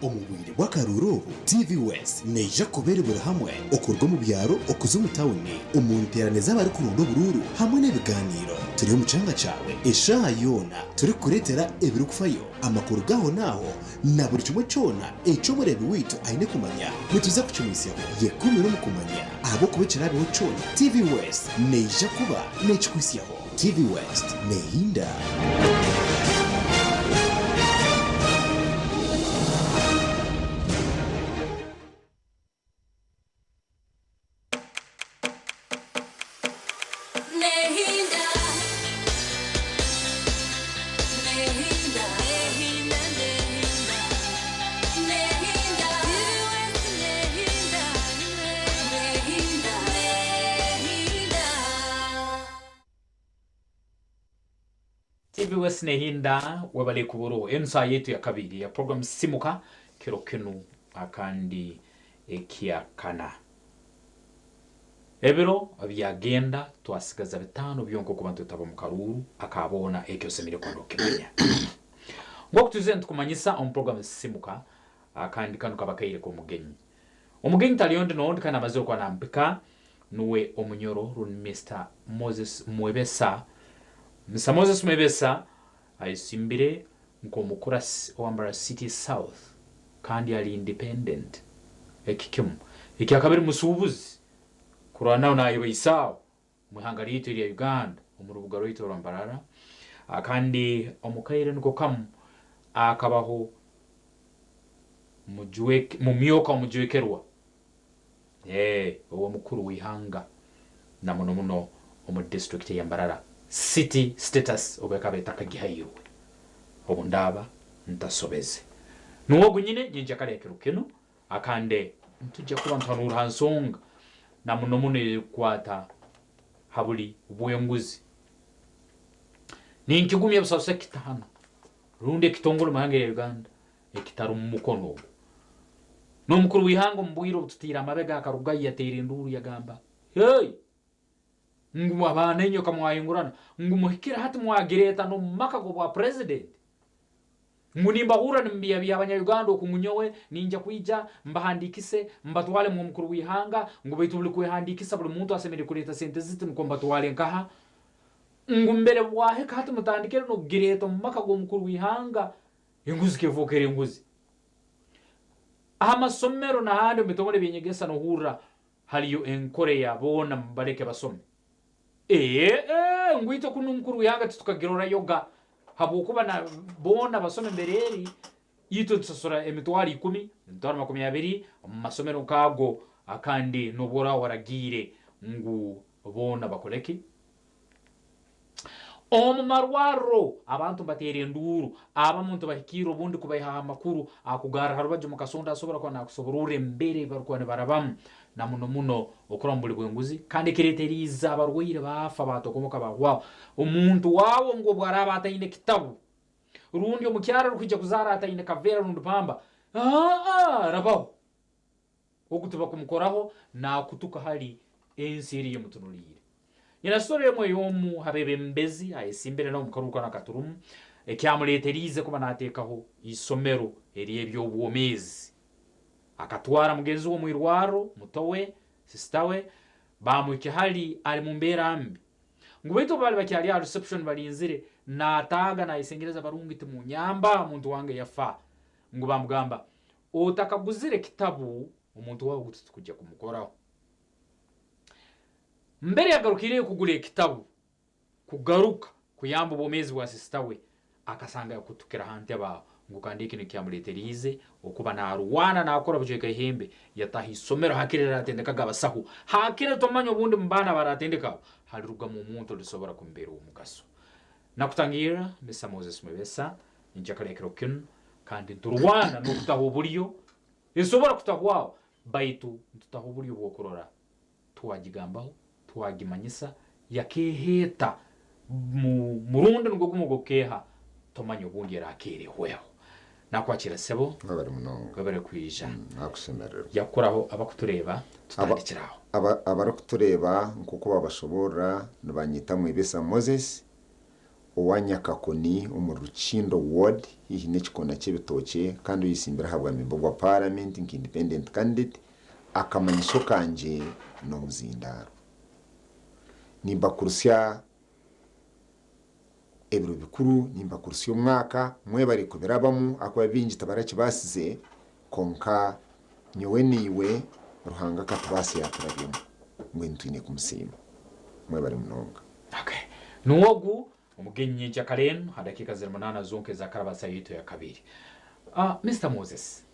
omubwire bw'akaruru TV West neja kubera buri hamwe okurwa mu byaro okuza mu tawuni umuntu yaraneza bari kurundo bururu hamwe n'ibiganiro turi mu cyanga cyawe esha yona turi kuretera ebiri kufayo amakuru gaho naho na buri kimwe cyona eco burebe witu aine kumanya nituza kucumisya yekumira mu kumanya abo kubicira biho cyona TV West neja kuba nechikwisiyaho TV West nehinda. TV West nehinda wabale kuburo ensa yetu ya kabiri ya program simuka kirokenu akandi ekiakana ebiro abyagenda twasigaza bitano byonko kubantu taba mu karuru akabona ekyo semire kondo kimenya ngo tuzent kumanyisa on program simuka akandi kanu kabakaire ko mugenyi umugenyi talionde no ndika na mazoko na mpika nuwe omunyoro run Mr Moses Mwebesa. Mr. Moses Mwebesa ayisimbire nko mukurasi wambara City South kandi ali independent ekikimu iki akabiri musubuzi kurana nayo isawo muhangari yitu ya Uganda umurubuga rwito rambarara akandi omukaire niko kam akabaho mujweke mu myoka mujwekerwa uwo mukuru wihanga na muno mu district ya Mbarara city status obekabeta kagihayirwe obundaba ntasobeze nuwo gunyine nyinja kale kirukeno akande ntujja kuba ntanura hansonga na muno kwata habuli ubuyonguzi ninkigumye busasa kitahana runde kitongolo mahange ya Uganda ekitaru mukono no mukuru wihango mbwiro tutira mabega akaruga yatera induru yagamba hey ngumu abana nyo kamwayingurana ngumuhikira hati mwagereta no maka go bwa president munimba hura nimbiya byabanya Uganda okungunyowe ninja kuija mbahandikise mbatwale mu mukuru wihanga ngubaitu buli kuhandikisa buli muntu asemere kureta sente ziti mukomba twale nkaha ngumbere bwahe hati mutandikere no gereta maka go mukuru wihanga inguzi kevokere inguzi ama somero na hande mitongole byenyegesa no hura haliyo enkore ya bona mbaleke basome ngwito kunu mukuru yanga tukagirora yoga habukuba na bona basome mbereri yito tsasora emitwari 10 ntwara 20 masomero kago akandi nobora waragire ngu bona bakoleki omumarwaro abantu batere nduru aba muntu bahikiro bundi kubaha amakuru akugara harubaje mukasonda asobora kwa nakusoborure mbere barukwane barabam na muno okurambuli bwenguzi kandi kireteriza abarwire bafa batokomoka bagwa umuntu wawo ngo bwaraba atayine kitabu rundi omukyara rukija kuzara atayine kavera rundu pamba rabaho okutuba kumukoraho na kutuka hali ensiri yemutunulire Nina story yemwe yomu habebe mbezi ayisimbere no mukaruka nakaturumu ekyamuleterize kuba natekaho isomero eriebyo obwomezi akatwara mugenzi wo mwirwaro mutowe sistawe bamwike hali ali mumbera mbi ngubito bali bakyali ya reception balinzire nataga na isengereza barungite mu nyamba umuntu wange yafa ngubamugamba utakaguzire kitabu umuntu wawe gutse kujya kumukoraho mbere yagarukiriye kugura ekitabu kugaruka kuyamba ubomezi bwa sisita we akasanga yakutukira hanze abaho ngo kandi ikintu kyamuleterize okuba naruwana nakora bujeka ihembe yataha isomero hakirera atendeka gabasahu hakire tomanyo bundi mbana baratendeka haliruga mu muntu dusobora kumbera umugaso nakutangira Mr. Moses Mwebesa injakarekero kin kandi turwana no kutaho uburyo isobora kutahwaho baitu tutaho uburyo bwo kurora tuwagigambaho tuwagimanyisa yakeheta murundi ngo gumugokeha tomanyo bundi yarakereweho nakwakira sebo babari munongo babare kwija nakusemerera yakoraho abakutureba tutandikiraho abari kutureba nkuko babashobora nabanyita Mwebesa Moses uwanyakakoni umurukindo ward hihi n'ekikona cy'ebitoke kandi uyisimbira habwa mibogwa parliament independent candidate akamanyisho kanje no muzindaro nimba kurusya ebiro bikuru nimba kurusya umwaka mwe bari kubirabamu akwa bingi tabaraki basize konka nyowe niwe ruhanga katubasi yaturabimo mwe ntwine kumusima mwe bari munonga okay nuwogu umugenyi Jacqueline hadakika 8 zonke za karabasa yito ya kabiri Mr. Moses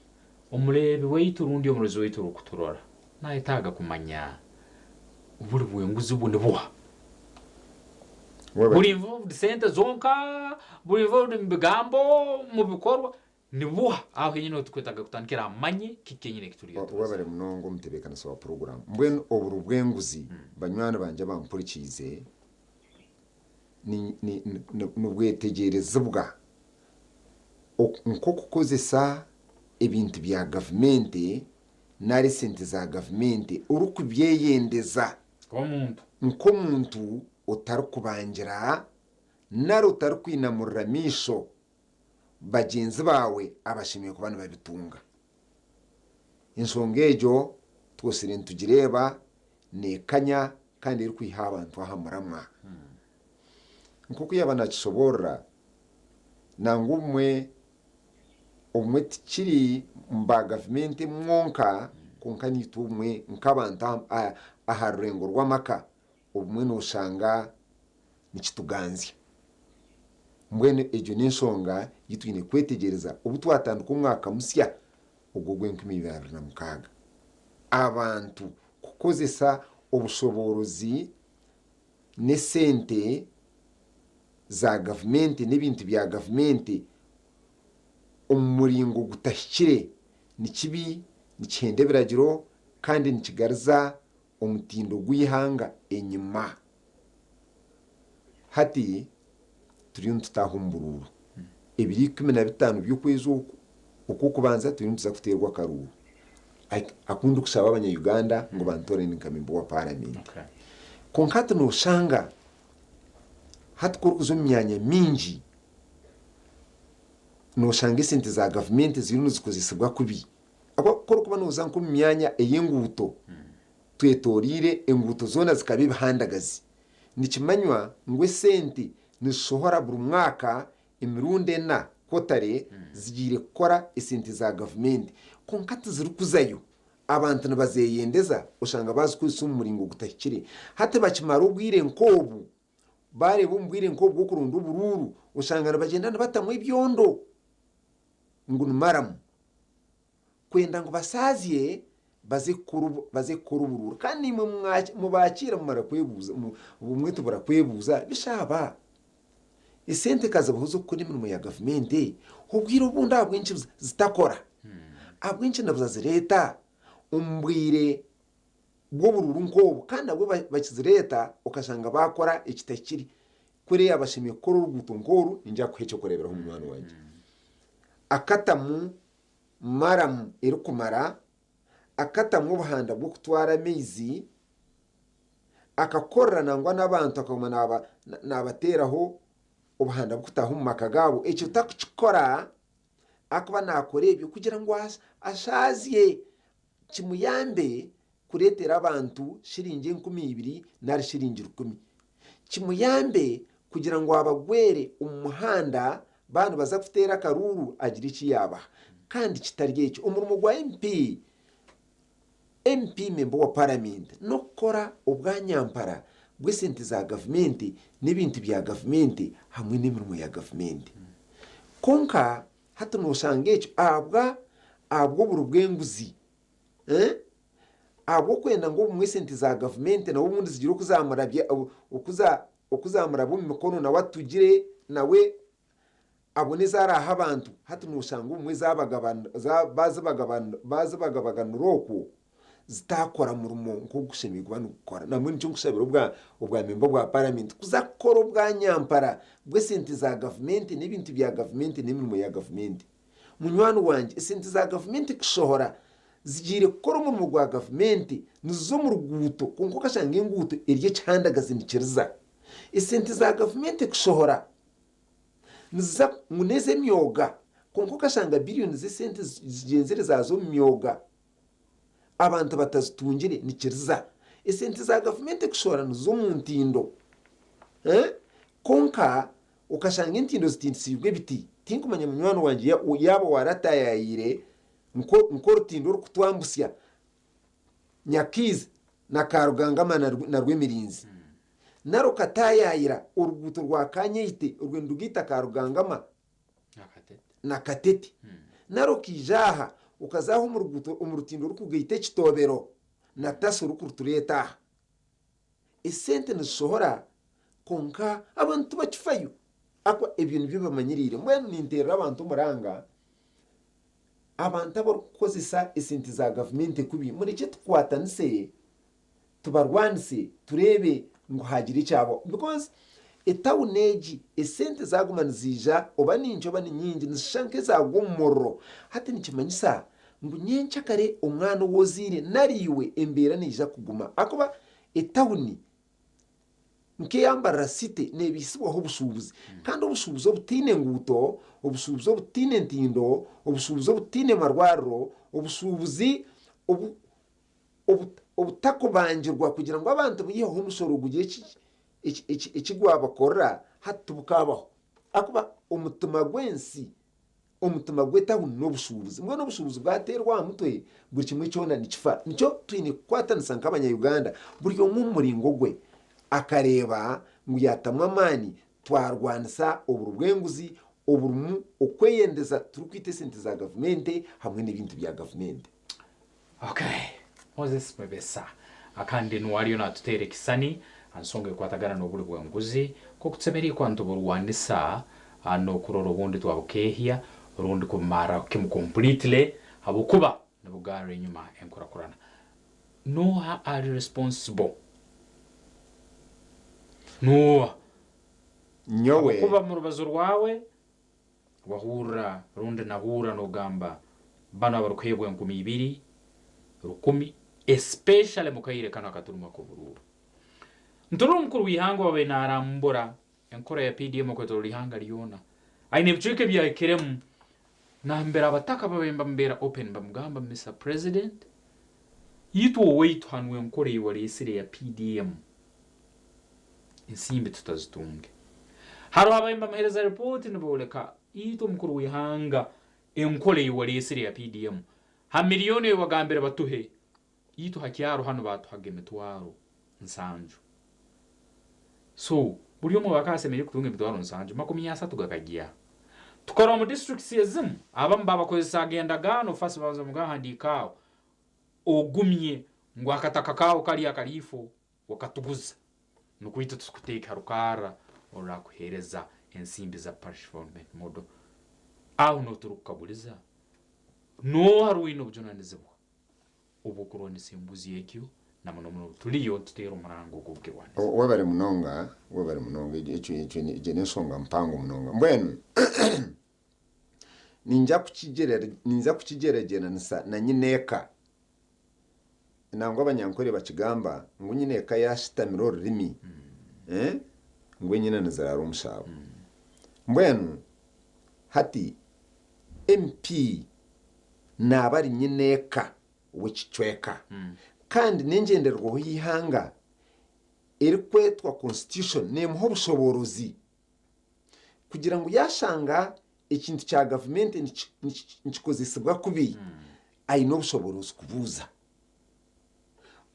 umurebe weitu rundi umurozo weitu rukuturora nayitaga kumanya uburi buyenguzi bundi buha buri involved center zonka buri involved mbigambo mu bikorwa ni buha aho nyine tukwetaga kutankira amanye kikenyine kituriyo wabare munongo mutebekana so program mbwen oburu bwenguzi banywana banje bampurikize ni nubwetegereza bwa nko kukozesa ebintu bya government na recent za government urukubyeyendeza nko muntu utarukubangira naro utarukwinamuramisho bagenzi bawe abashimiye kubana babitunga insongejo twose rentugireba nekanya kandi iri kwiha abantu ahamuramwa nkuko yabana kishobora nangumwe umwe tikiri mba government mwonka konka nitumwe nk'abantu aharengo rw'amaka umwe nushanga nikituganzya mbwene ejo nensonga yitwine kwetegereza ubu twatanduka umwaka musya ubwo gwenk'imibaro na mukaga abantu kukozesa obushoborozi ne sente za government n'ibintu bya government umuringo gutashikire nikibi nikende biragiro kandi nikigariza umutindo gwihanga enyuma hati turiyo tutahumbururu ebiri 15 by'ukwezi uko kubanza turiyo tuzakuterwa karuru akundu kusaba abanya-Uganda ngo bantore n'inkamimbo wa parliament konkata no shanga hatukurukuzo myanya mingi no shanga sente za government zirino zikozesebwa kubi akora kuba no zanko myanya eyenguto twetorire enguto zona zikabiba handagazi nikimanywa ngwe sente nishohora buri mwaka imirunde na kotare zigire kora isente za government konkata zirukuzayo abantu nabazeyendeza ushanga bazi kwisuma muringo gutahikire hate bakimara ubwire nkobu bare bumbwire nkobu kurunda ubururu ushanga nabagendana batamwe ibyondo ngo numaramu kwenda ngo basaziye baze kurubururu kandi mubakira mumara kwebuza ubumwe tubura kwebuza bishaba isente kaza bahuzo kuri imirimo ya government ubwira ubundi abwinshi zitakora abwinshi nabuza leta umbwire bwo bururu nkobo kandi abo bakize leta ukashanga bakora ikitakiri kuri abashimiye koro rugutongoru njya kwecho korebera mu mwana wanje akatamu maramu irukumara akatamu ubuhanda bwo kutwara amezi akakorra nangwa n'abantu akamana nabateraho ubuhanda bwo kutaha mu makagabo icyo takukora akuba nakore ibyo kugira ngo ashaziye kimuyambe kuretera abantu shiringi 12 na shiringi 10 kimuyambe kugira ngo abagwere umuhanda bantu baza kutera karuru agira iki yaba kandi kitarye cyo umurimo gwa MP MP member wa parliament no kora ubwanyampara bw'esente za gavumenti n'ebintu bya gavumenti hamwe n'imirimo ya gavumenti konka hati nosanga ekyo abwo buri bw'enguzi abwo kwenda ngo bumwe sente za gavumenti nawe ubundi zigira okuzamura mu mikono nawe atugire nawe abone zaraha abantu hati nosanga bumwe bazibagabanura okwo zitakora murumo nko gushemirwa no gukora namwe nicyo ngushabira ubwa member bwa parliament kuzakora ubwanyampara bw'esente za gavumenti n'ibintu bya gavumenti n'imirimo ya gavumenti munywani wanje esente za gavumenti kushohora zigire gukora umurimo gwa gavumenti nizo mu ruguto kunko kashanga inguto irye cyandagaza nikiriza esente za gavumenti kushohora niza muneze myoga kunko kashanga billions z'esente zigenzereza zo myoga abantu batazitungire nikiriza esente za gavumenti kushora nizo mu ntindo konka ukashanga intindo zitindisibwe biti tinkumanya munywani wanje yabo waratayayire nko rutindo rukutwambusya nyakizi na karugangama na rwemirinzi naro katayayira uruguto rwa kanyeyite urwendo gita karugangama na katete naro kijaha ukazaho mu rutindo rukugite kitobero na taso rukurutureta esente nisohora konka abantu bakifayo akwa ibintu bibamanyirire mwene nintera abantu muranga abantu abakozesa esente za gavumenti kubi muri cyo tukwatanise tubarwanise turebe ngo hagire cyabo because etawuneji esente zagumana zija oba ninjo bani nyingi nishanke zagumoro hati nikimanyisa ngo nyencha kare umwana wozire nariwe embera nija kuguma akoba etawuni nke yambara site nebisibwaho obushubuzi kandi obushubuzi obutine nguto obushubuzi obutine ntindo obushubuzi obutine marwaro obushubuzi obutakubangirwa kugira ngo abantu biyeho umusoro gugiye ikigwa bakora hatubukabaho akuba umutima gwensi umutima gwetaho n'obushubuzi mwe n'obushubuzi bwaterwa mutwe buri kimwe cyona nikifa nicyo twine kwatanisa nk'abanya Uganda buri yo nk'umuringo gwe akareba ngo yatamwa amani twarwanisa uburubwenguzi uburumu okweyendeza turukwite sente za gavumenti hamwe n'ibintu bya gavumenti. Okay, Moses Mebesa akandi nuwaliyo natutere kisani ansonge kwatagana n'obuli bwenguzi ko kutsemeri kwantu burwanisa ano kuroro bundi twabukehia rundi kumara kimu completely habukuba nabugare nyuma enkurakurana. Noha are responsible. No nyowe kuba mu rubazo rwawe wahura rundi nahura no gamba bana barukwebwe 200 10 especially mukayire kana katuruma ko bururu ntoro mukuru wihango babe narambura enkora ya PDM ko to lihanga liona aine bicike bya keremu nambera abataka babemba mbera open bamugamba Mr President yitwo wait hanwe enkora yiwali isire ya PDM insimbi tutazitunge haro abemba mahereza report niboleka ito mukuru wihanga enkole yiwali isire ya PDM ha miliyoni wagambira batuhe yito hakyaro hano batuhage mitwaro nsanju so buri mu bakasemeye kutunga mitwaro nsanju 30 gakagiya tukora mu district CSM abamba bakozesa agenda gano fasi baza mugahandika ogumye ngo akataka kawo kali akalifo wakatuguza nukuita tukuteka rukara ora kuhereza ensimbi za parishment modo aho no turukabuliza no haruino bjonanizibwa ubukuroni simbuzi yekyo namuno tuliyo tutero murango gubwirwana webare munonga echo nsonga mpango munonga mbwenu ninja kukigeragera na nyineka nangwa abanyankore bakigamba ngo nyineka yashitamira ururimi ngo nyina nazara umushabo mbwenu hati MP nabari nyineka w'ikicweka kandi nengenderwaho yihanga eri kwetwa constitution nemuho bushoborozi kugira ngo yashanga ikintu cya government nkikozesebwa kubi ayino bushoborozi kubuza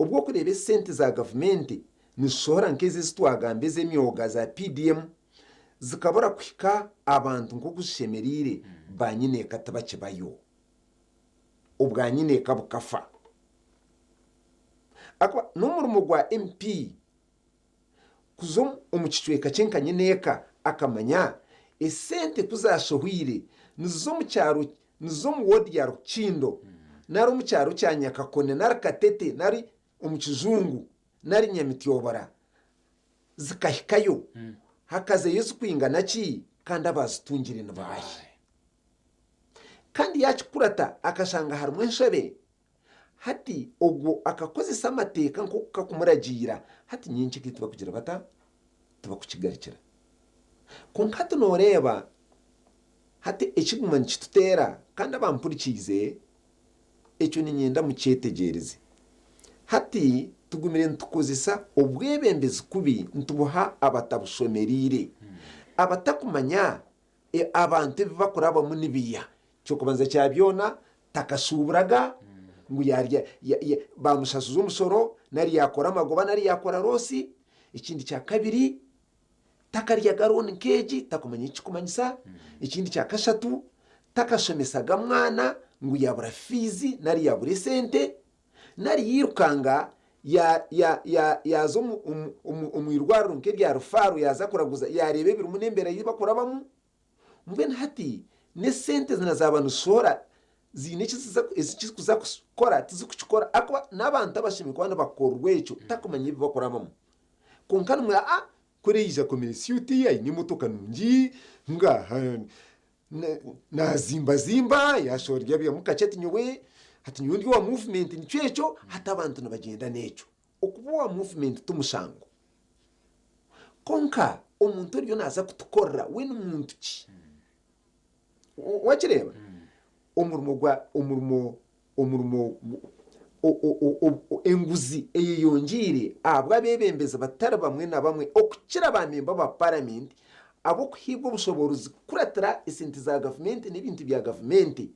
ubwo kureba sente za gavumenti nishobora nk'ezi zitwagambe z'emyoga za PDM zikabura kwika abantu nko gushemerire ba nyineka tabakibayo ubwa nyineka bukafa akwa n'umurimo gwa MP kuzo omukicweka cyenka nyineka akamanya esente kuzashohwire nizo mu cyaro nizo mu wodi ya Rukindo nari mu cyaro cya Nyakakone nari Katete nari umukizungu nari Nyamitiyobora zikahikayo hakaze Yesu kwingana ki kandi abazitungire nabaye kandi yakikurata akashanga harumwe nshabe hati ogwo akakozesa amateka nko kakumuragira hati nyinshi kitwa kugira bata tuba kukigarikira konkatu noreba hati ekigumani kitutera kandi abampurikize ecyo ni nyenda mu cyetegereze hati tugumire ntukozesa obwebembezi kubi ntubuha abatabushomerire abatakumanya abantu bakoraba mu nibiya cyo kubanza cyabyona takashuburaga ngo yarya bamushasuza umusoro nari yakora amagoba nari yakora rosi ikindi cya kabiri takarya garoni keji takumanya ikikumanyisa ikindi cya kashatu takashomesaga mwana ngo yabura fizi nari yabure sente nari yirukanga yazo umwirwaro nke rya rufaru yaza kuraguza yarebe biri munembere yibakorabamo mbene hati ne sente zinazabana ushora zinekiza ezikikuza gukora tizikuchikora akwa n'abantu abashimikwa n'abakorwe icyo takumanya ibibakorabamo konkana mwa kureyiza komerisiuti yayi ni motoka nungi nga na zimba yashorya bya mukaceti nyowe hati nyundi wa movement nicyecho hata abantu nabagenda necho okuba wa movement tumushango konka omuntu ryo naza kutukora we n'umuntu ki wakireba umurimo enguzi eyiyongire abwa bebembeza batara bamwe na bamwe okukira bamemba ba parliament abo kuhibwa ubushobozi kuratira isenti za government n'ibintu bya government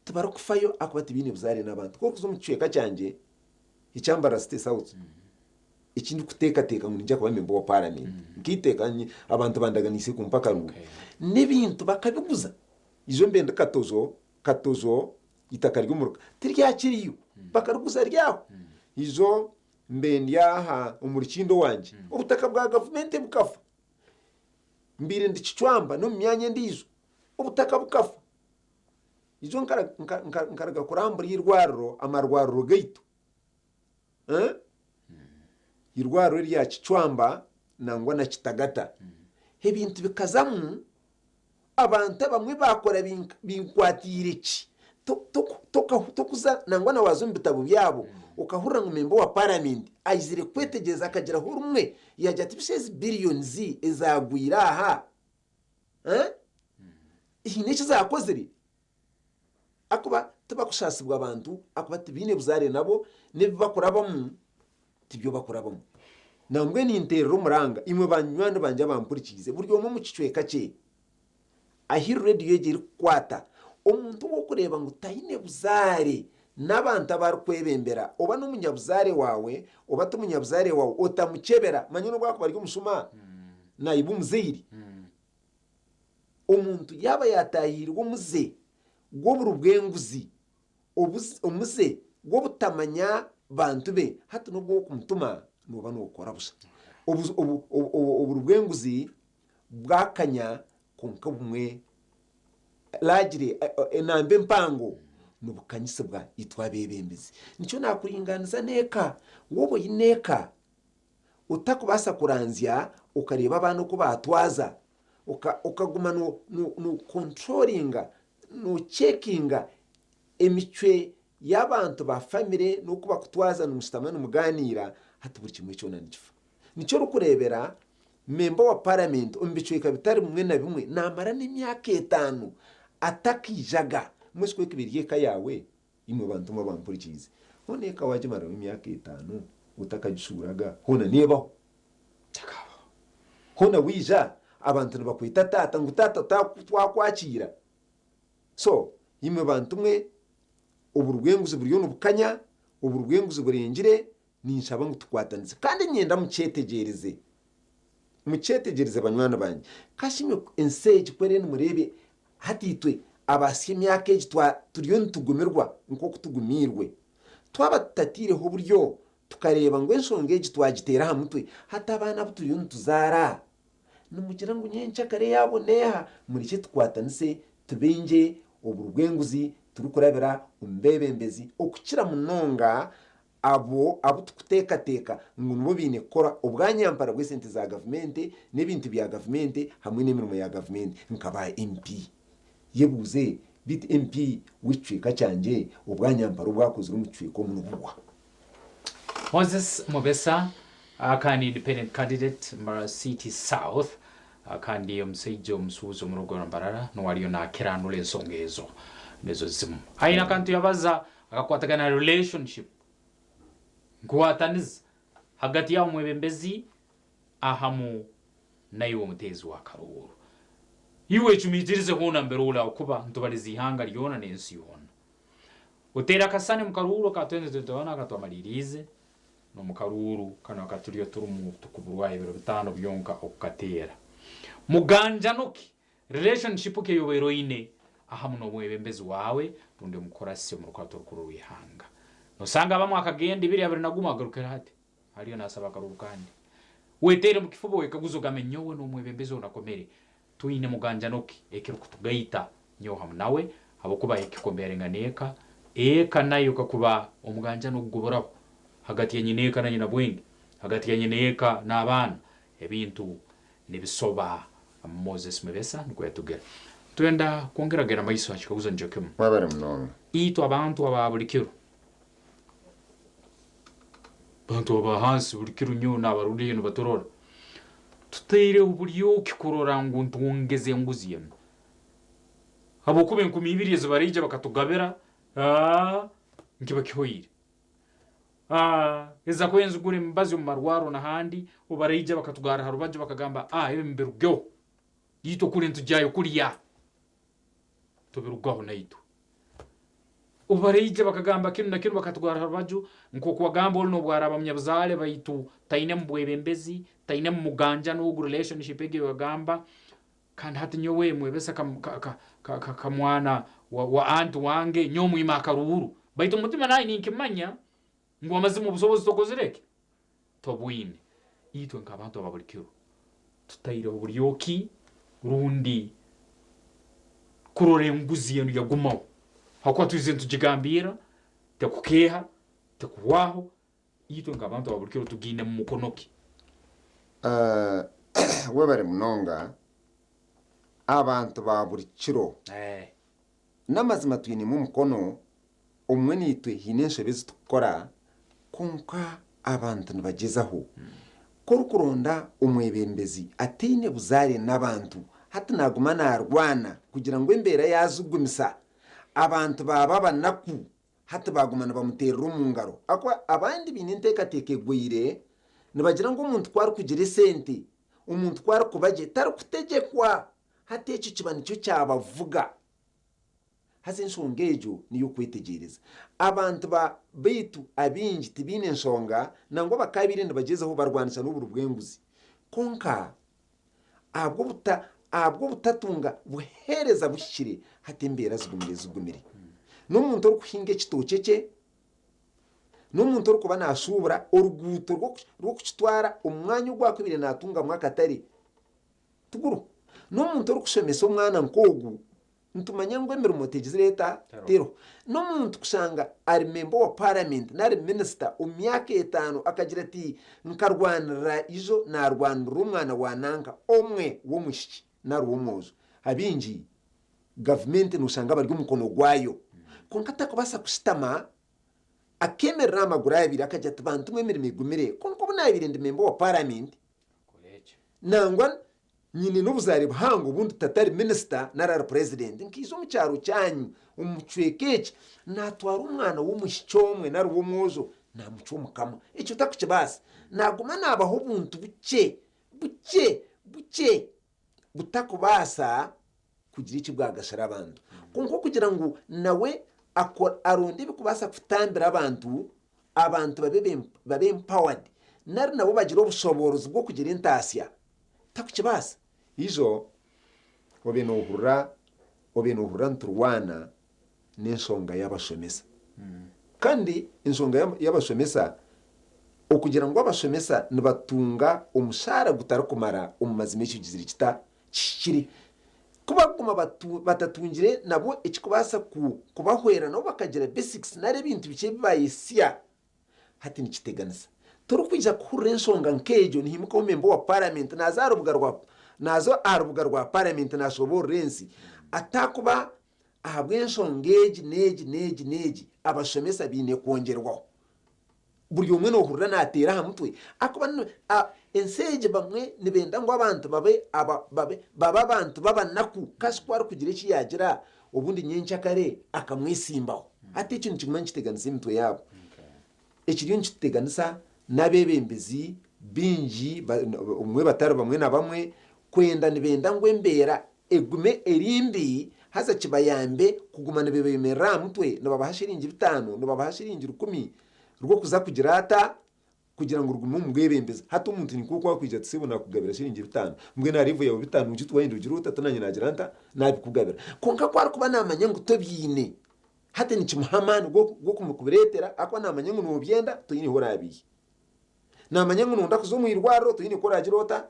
tubara kufayo akubati bine buzare n'abantu ko kuzo mucweka cyanje icyambara State South ikindi kuteka ngo njya kuba member wa parliament nkitekanye abantu bandaganise ku mpaka rugo n'ibintu bakabiguza izo mbende katozo itaka ry'umuruka tiryakiriyo bakaruguza ryaho izo mbende yaha umurikindo wanje ubutaka bwa government bukafa mbire ndicicwamba no myanya ndizo ubutaka bukafa izo nkaraga kurambura y'irwariro amarwariro gaito irwariro rya Kicwamba nangwa na Kitagata hebintu bikazamu abantu bamwe bakora binkwatire ki tokuza nangwa na wazumbi bitabo byabo ukahura ngo member wa parliament ayizire kwetegeza akagira hurumwe yajya tibishezi billions ezagwira aha ihine kizakozere akuba tubakushasibwa abantu akuba tibine buzare nabo nebibakorabamo tibyo bakorabamo nambwe ni interero muranga imwe banywanda banje bampurikize buryo mu mucicweka cye ahiri radio yegiri kwata omuntu wo kureba ngo tayine buzare n'abantu abarkwebembera oba n'umunyabuzare wawe oba tumunyabuzare wawe otamukebera manyo bwako bari kumusuma nayibu muzeyiri omuntu yaba yatahirwa umuze gwo burubwenguzi umuze gwo butamanya bantu be hati nubwo kumutuma nuba nukora busa uburubwenguzi bwakanya konka bumwe lagire enambe mpango nubukanyisibwa yitwa bebembezi nicyo nakuringaniza neka wobo yineka utakubasa kuranzya ukareba abantu ko batwaza ukaguma no controllinga no checkinga emicwe y'abantu ba family no kuba kutwaza n'umustamana muganira hatuburi kimwe cyo nanifa nicyo rukurebera member wa parliament umbicwe kabitari mumwe na bimwe namara n'imyaka 5 atakijaga muswe kibiriye kayawe imwe bantu mabampurikize none ka waje mara imyaka 5 utakajishuraga hona nibaho hona wija abantu bakwita tata ngutata twakwakira so imwe bantu mwe uburwenguzi buriyo n'ubukanya uburwenguzi burengire ninshaba ngo tukwatanise kandi nyenda mucetegereze banywana banje kashimye enseji kwerene murebe hatitwe abasye myaka eji turiyo nitugumirwa nko kutugumirwe twabatatireho buryo tukareba ngo enshonga eji twagitera ha mutwe hata abana buturiyo ntuzara numugira ngo nyencha kare yaboneha muri cyo tukwatanise tubenje uburwenguzi turukurabira umbebembezi okukira munonga abo tukutekateka ngo nubo binekora ubwanyampara bw'esente za government n'ibintu bya government hamwe n'imirimo ya government nkaba MP yebuze bit MP wicwika cyanje ubwanyampara bwakozwe umucwiko munubwa. Moses Mobesa akani independent candidate Mara City South akandi omusaijo omusuuzo mu rugo mbarara no waliyo na kiranule ensongezo nezo zimu aina kantu yabaza akakwatagana relationship ngwataniza hagati ya mwebembezi ahamu nayo mutezi wa Karuru iwe chumitirize hona mberula kuba ntubalizi ihanga lyona nensi yona utera kasane mu Karuru katwenze tutona katwamalirize no mu Karuru kana katuriyo turumu tukuburwa ibiro bitano byonka okatera muganja noki relationship ke yobero ine ahamu no mwebembezi wawe runde mukorasi mu rukato rukuru wihanga no sanga bamwe akagenda ibiri abiri nagumagarukira hati hariyo nasaba Karuru kandi wetere mu kifubo wekaguzogame nyowe no mwebembezi unakomere tuine muganja noki ekero kutugaita nyo hamu nawe abo kuba ekikomberenganeka eka nayo kakuba omuganja no guboraho hagati ya nyineka na nyina bwenge hagati ya nyineka na abana ebintu nibisoba Moses Mebesa niko yatugera twenda kongeragera maiso akikuza njokemo wabare mnono ito abantu ababulikiro bantu abahansi bulikiro nyo nabarundi yino batorora tutire uburyo kikorora ngo ntungeze nguziye abo kube 200 barije bakatugabera nkiba kihoyire eza kwenza gure mbazi mu marwaro na handi ubarije bakatugara harubaje bakagamba ibe mberugyo yito kuri ntujyayo kuriya tubirugaho nayito ubarije bakagamba kintu na kintu bakatugara harubaje nko kuwagamba no bwara abamyabuzale bayitu taine mbwebembezi taine muganja no relationship ege bagamba kandi hati nyowe mwebesa kamwana wa antu wange nyomu imakaruru bayitu mutima nayi ninkimanya ngo amazimu busobozi tokozereke tobwine yitwe nkabantu ababulikiro tutayire uburyoki rundi kurore nguzi yenu yagumaho hakwa tuize tujigambira tekukeha tekuwaho yitwe nkabantu ababulikiro tugine mu mukonoki webare munonga abantu babulikiro namazima twine mu mukono umwe nitwe hinenshe bezi tukora konka abantu nibagezaho korukuronda umwebembezi atine buzare n'abantu hati naguma narwana kugira ngo imbere yazugumisa abantu baba banaku hati bagumana bamutera umungaro akwa abandi bininteka tekegwire nibagira ngo umuntu kwari kugira sente umuntu kwari kubaje tari kutegekwa hati icyo kibani cyo cyabavuga hasi nshongejo niyo kwitegereza abantu ba bitu abinji tibine nshonga nango bakabirinde bagezeho barwanisha n'uburubwenguzi konka abwo butatunga buhereza bushire hatembera zugumire n'umuntu uri kuhinga kitokeke n'umuntu uri kuba nashubura uruguto rwo kutwara umwanya ugwakwibire natunga mwakatari tuguru n'umuntu uri kushemesa umwana nkogu ntumanya ngo emera umutegezi leta tero no muntu kusanga ari member wa parliament nari minister umyaka 5 akagira ati nkarwanira izo narwanira umwana wananga omwe wo mushiki nari umuzo abinji government nusanga bari umukono gwayo konkata kubasa kusitama akemera amagura yabiri akajya tubantu mwemera imigumire konko bunabiri ndi member wa parliament nangwa nyine n'ubuzari buhango bundi tatari minister nara president nkizo mu cyaro cyanyu umucwekeke natwara umwana w'umushicomwe nari wo mwozo na muco mukama icyo takukibasa naguma nabaho buntu buke butakubasa kugira iki bwagashara abantu konko kugira ngo nawe aronde bikubasa kutambira abantu abantu babe empowered nari nabo bagira obushobozi bwo kugira entasya takukibasa ijo obe nohurra nturwana n'enshonga y'abashomesa kandi enshonga y'abashomesa okugira ngo abashomesa nibatunga omushahara gutari kumara omu mazima ekigizire kikiri kuba guma batatungire nabo ekikubasa kubahwera nabo bakagira basics nari ebintu bike bibayesya hati nikiteganisa turi kwija kuhurra enshonga nkejo nihimuka omembo wa parliament nazo aharubuga rwa parliament nashoborera ensi atakuba ahabwa enshonga neegi abashomesa biine kwongerwaho buri umwe nohurira natera aha mutwe akuba enseje bamwe nibenda ngo abantu baba abantu babanaku kashikwari kugira iki yagira ubundi nyencha kare akamwisimbaho ati ikintu kimwe kiteganisa imitwe yabo ekiriyo nkiteganisa n'abebembezi bingi umwe batari bamwe na bamwe kwenda nibenda ngo embera egume erimbi haza kibayambe kugumana bebemerera mutwe nababaha shiringi 5 nababaha shiringi 10 rwo kuza kugira ata kugira ngo rugume mubwebembeza hata umuntu ni kuko wakwija tsibona kugabira shiringi 5 mbwe narivu yawe 5 ugitu wende ugira utatu nanye nagira anta nabikugabira konka kwari kuba namanya ngo tobyine hata ni kimuhamana gwo kumukubiretera akwa namanya ngo nobyenda tuyini horabiye namanya ngo nunda kuzomwirwaro tuyini koragirota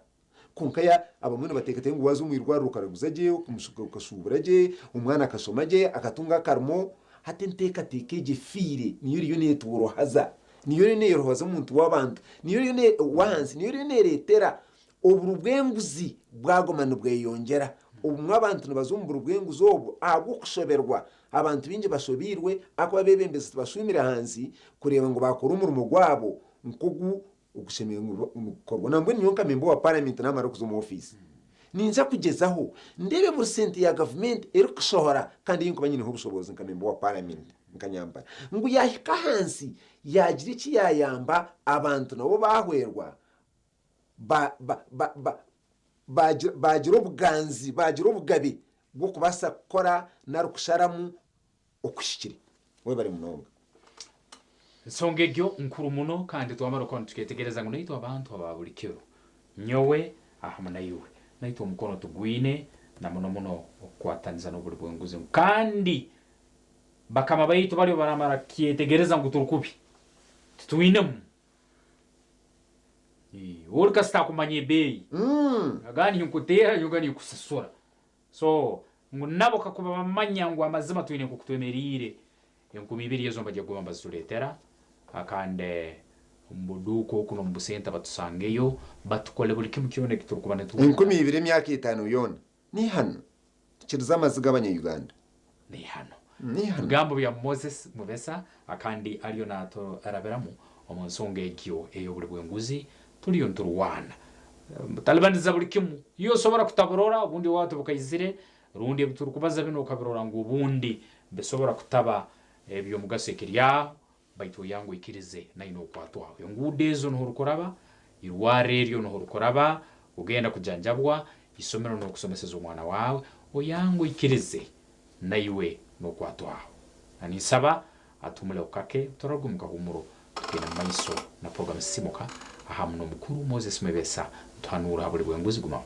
kunkaya abamwe batekete ngo wazo mwirwaro ukaraguzaje umushuka ukashuburaje umwana akasomaje akatunga karmo hati nteka tekeje fire niyo riyo neturo haza niyo ne yorohaza umuntu w'abantu niyo ne wansi niyo ne retera uburubwenguzi bwagomana bweyongera ubumwe abantu nabazumbura ubwenguzi obo agukushoberwa abantu binje bashobirwe akwa bebembeze bashumira hansi kureba ngo bakora umurimo gwabo nkugu ugushemeye ngukorwa nambwe nyonka membo wa parliament namara kuzo mu office ninza kugezaho ndebe buri sente ya government eri kushohora kandi yinko banyine ubushobozi nkamembo wa parliament nkanyamba ngo yahika hansi yagira iki yayamba abantu nabo bahwerwa bagira obuganzi bagira obugabe bwo kubasa kukora narukusharamu okushikire we bari munonga nsonga egyo nkuru muno kandi twamara ko tuketegereza ngo naitwa abantu ababulikiro nyowe ahamana yiwe naitwa mukono tugwine na muno okwataniza no buli bwenguze kandi bakama baito bali baramara kietegereza ngo turukubi tutuinemu urka sta kumanye bei agani yunkutera yugani kusasura so ngo nabo kakuba bamanya ngo amazima tuine kukutwemerire enkumibiri yezo mbaje gomba zuletera akande umbuduko kuno mbusenta batusangeyo batukole buli kimu cyone kiturukubane tu 12 myaka 5 yona ni hano kiriza amaziga abanye-Uganda ni hano gambo ya Moses Mubesa akandi aliyo nato araberamu omusonge ekyo eyo buli bwenguzi tuliyo nturuwana talibaniza buli kimu iyo sobora kutaborora ubundi watu bukayizire rundi turukubaza bino kabirora ngo ubundi besobora kutaba ebyo mugasekirya baitu yangu ikirize naino kwatwa yo ngudezo no rukoraba irware ryo no rukoraba ugenda kujanjabwa isomero no kusomeseza umwana wawe oyangu ikirize naiwe no kwatwa ani saba atumule ukake toragumuka humuro tukena maiso na program simoka ahamno mukuru Moses Mubesa twanura buri bwenguzi guma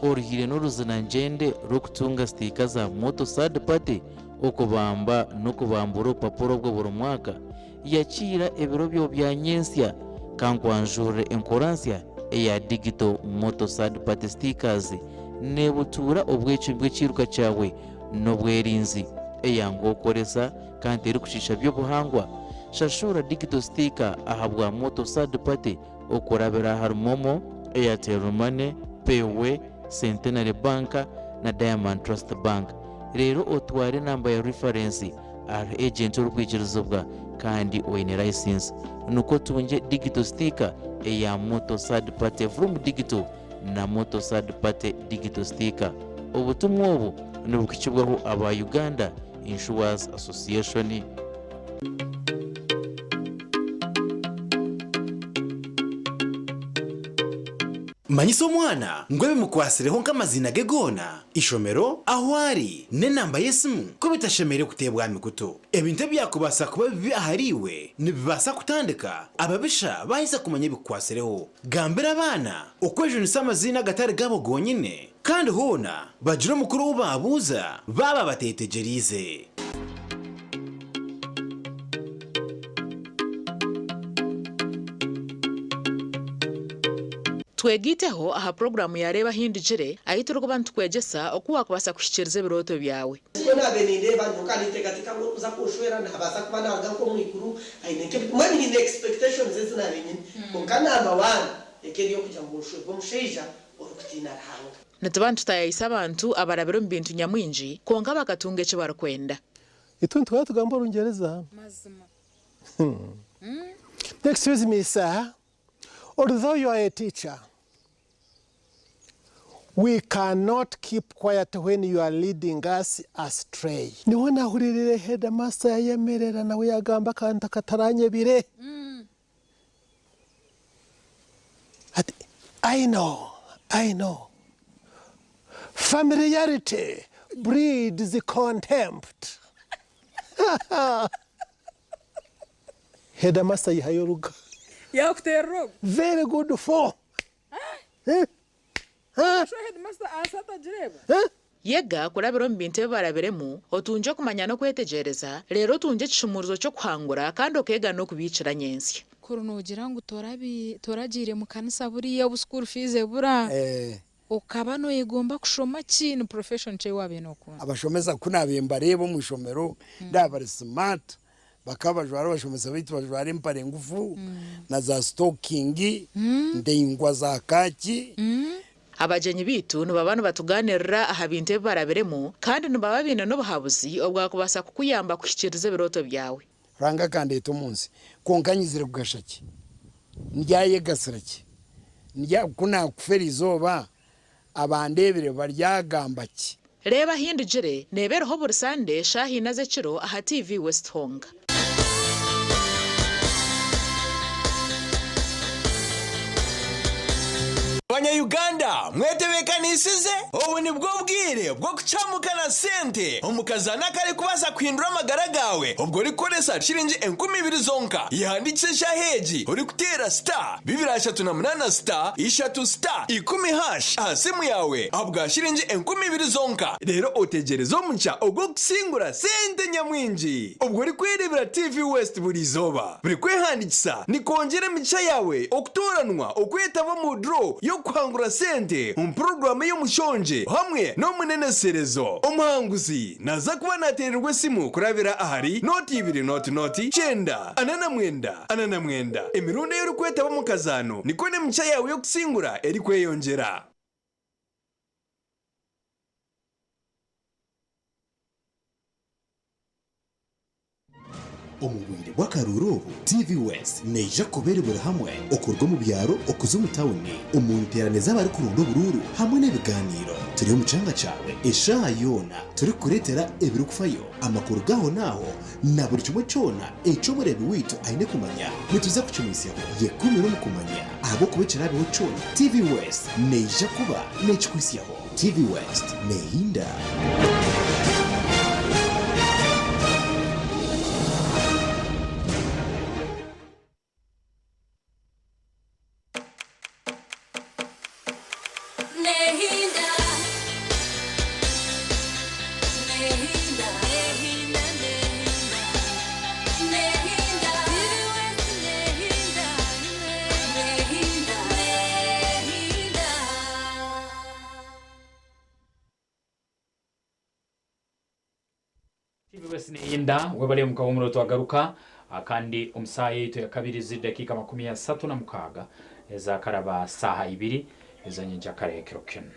orihire n'uruzinangende rwo kutunga stika za moto third party okubamba no kubambura urupapuro bwo buri mwaka yakira ebiro byo bya nyensya kankwanjure enkoransya eya digital moto third party stickers nebutura obwecu bw'ekiruka cyawe n'obwerinzi eyango okoresa kandi eri kushisha by'obuhangwa shashura digital sticker ahabwa moto third party okurabira harimomo Airtel Money Payway Centenary Bank na Diamond Trust Bank rero otware namba ya reference ari agent urukwikirizobwa kandi oine license nuko tunje digital sticker eya moto third party from digital na moto third party digital sticker. Obutumwa obu nibukikibwaho aba Uganda Insurance Association. Manyiso mwana ngwe bimukwasireho nk'amazina gegona ishomero aho ari n'enamba y'esimu ko bitashemere kutebwa mikuto ebintu byakubasa kuba bibi ahariwe nibibasa kutandika ababisha bahise kumanya bikwasireho gambira abana ukwejo nisa amazina gatari gabo gonyine kandi hona bagira mukuru babuza baba batetegerize. Twegiteho aha programu yareba hindujire ayiturwa bantu kwegesa okuwa kubasa kushikiriza biroto byawe. Sibona beninde bantu kandi tegatika ngo uza kushwera ntabasa kuba naga ko mwikuru ayineke mwani in expectations zina benyine konkana amabana ekeriyo kujya ngo ushwe bomusheja orukutina hanga. Natabantu tayisa abantu abarabiro mbintu nyamwinji konka bakatunga cyo barakwenda. Ituntu twatugamba rungereza. Mazima. Excuse me sir. Although you are a teacher, we cannot keep quiet when you are leading us astray. Niwana huririre headmaster yemerera nawe yagamba kanta kataranye bire. I know. Familiarity breeds contempt. Headmaster yihayoruga. Very good for. Yega kurabiro mbinte barabiremu otunje kumanya no kwetegereza rero tunje kishumuruzo cyo kwangura kandi okega no kubicira nyensi kurunogira ngo toragire mu kanisa buriya bu school fees bura ukaba no yegomba kushoma kintu profession cye wabe no kunza abashomeza kunabemba rebo mu shomero ndabari smart bakabajwara bashomeza bitu bajwara impare ngufu na za stocking ndengwa za kaki abajenyi bitu nubabana batuganirira aha binte barabiremo kandi nubababina no bahabuzi obwa kubasa kukuyamba kushikiriza biroto byawe ranga kandi etumunsi konkanyizire kugashaki ndyaye gasiraki ndya kuna kuferizoba abandebere baryagambaki reba hindujire nebereho buri Sunday shahi naze kiro aha TV West Honga. Uganda mwetebekanisize ubu ni bwo bwire bwo kucamukana sente umukazana kare kubasa kwindura amagara gawe ubwo rikoresa shiringi 20,000 zonka yandikisha heji uri kutera star 238 star 3 star 10 hash asimu yawe abwa shiringi 20,000 zonka rero otegerezo muncha ubwo kusingura sente nyamwinji ubwo rikwirebera TV West buri zoba buri kwehandikisa ni kongera micha yawe okutoranwa okwetaba mu draw yo kwangura sente program yo mushonje hamwe no muneneserezo umuhanguzi naza kuba natererwe simu kurabira ahari noti 2 noti chenda anana mwenda emirundo yo kwetaba mu kazano nikone mcha yawe yo kusingura eri kweyongera. Omubwire bw'akaruro TV West neja kuberebera hamwe okurwa mu byaro okuza mu tawuni umuntu teraneza bari kurundo bururu hamwe n'ibiganiro turi mu cyanga cyawe esha yona turi kuretera ebiri kufayo amakuru gaho naho na buri kimwe cyona eco murebi witu aine kumanya nituza kucumisya ye kumira mu kumanya abo kubicira biho cyona TV West neja kuba nechikwisiyaho TV West nehinda. Inda webale mukawumuro twagaruka kandi umusaye yito ya kabiri zidakika 36 eza karaba saha 2 ezanye njakare kiroken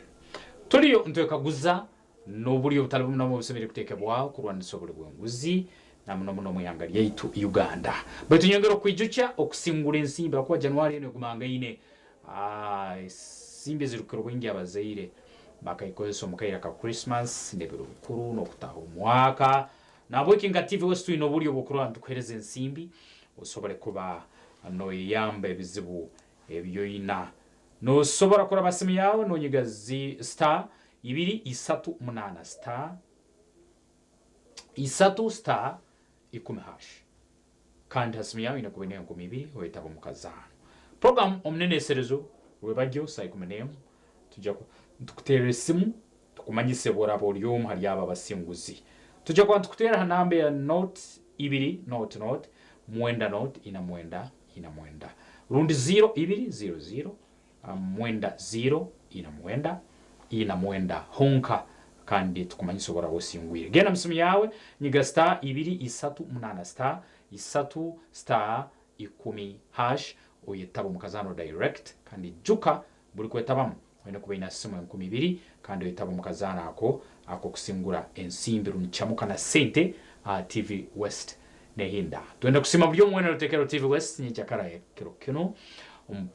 turiyo ntwekaguza n'uburyo butalabu namo busebere kutekebwa kurwanisa buri bwenguzi namuno mu yangali yaitu Uganda betunyengero kwijucha okusingura ensimba kwa January ne kumanga ine ensimbi ezirukira obwingi abazaire bakayikozesa omu kaire ka Christmas n'ebiro bikuru n'okutaha omwaka nabwo kinga TV West twine oburyo bw'okurora ntukuhereza ensimbi osobole kuba noyeyamba ebizibu ebyoyina nosobora kuraba simu yawe nonyiga star 238 star 10 hash kandi hasimu yawe inakuba ine 200 oyetaba omukazano program omuneneserezo webajyo saa 11 tujja tukutera esimu tukumanyise boraba olyomu hari aba basinguzi tujja kwa tukutera hanambe ya note 2 mwenda note ina mwenda rundi 0200 mwenda 0 ina mwenda honka kandi tukumanyise boraba osingwire genda msimu yawe nyiga star 238 star 3 star 10 hash oyetaba omukazano direct kandi juka buli kwetabamu wenda kuba ina simu 200 kandi oyetaba omukazano ako kusingura ensimbi runchamuka na sente TV West nehinda twenda kusima byo mwene rutekero TV West ni chakara kiro kino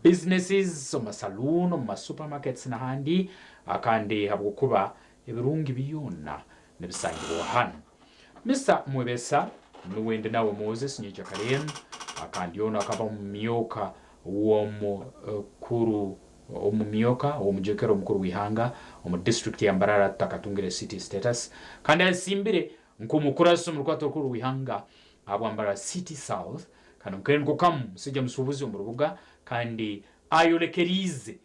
businesses saloon supermarkets na handi akandi habukuba ebirungi biyona nebisangibwa hano Mr. Mwebesa nuwende nawe Moses ni chakaren akandi yona akaba mumyoka uomo kuru omumyoka omujekero mukuru wihanga omu district ya Mbarara takatungire city status kandi asimbire nkumukuraso mu rwato rukuru wihanga abwambara city south kandi mkenko kam sije musubuzi mu rubuga kandi ayolekerize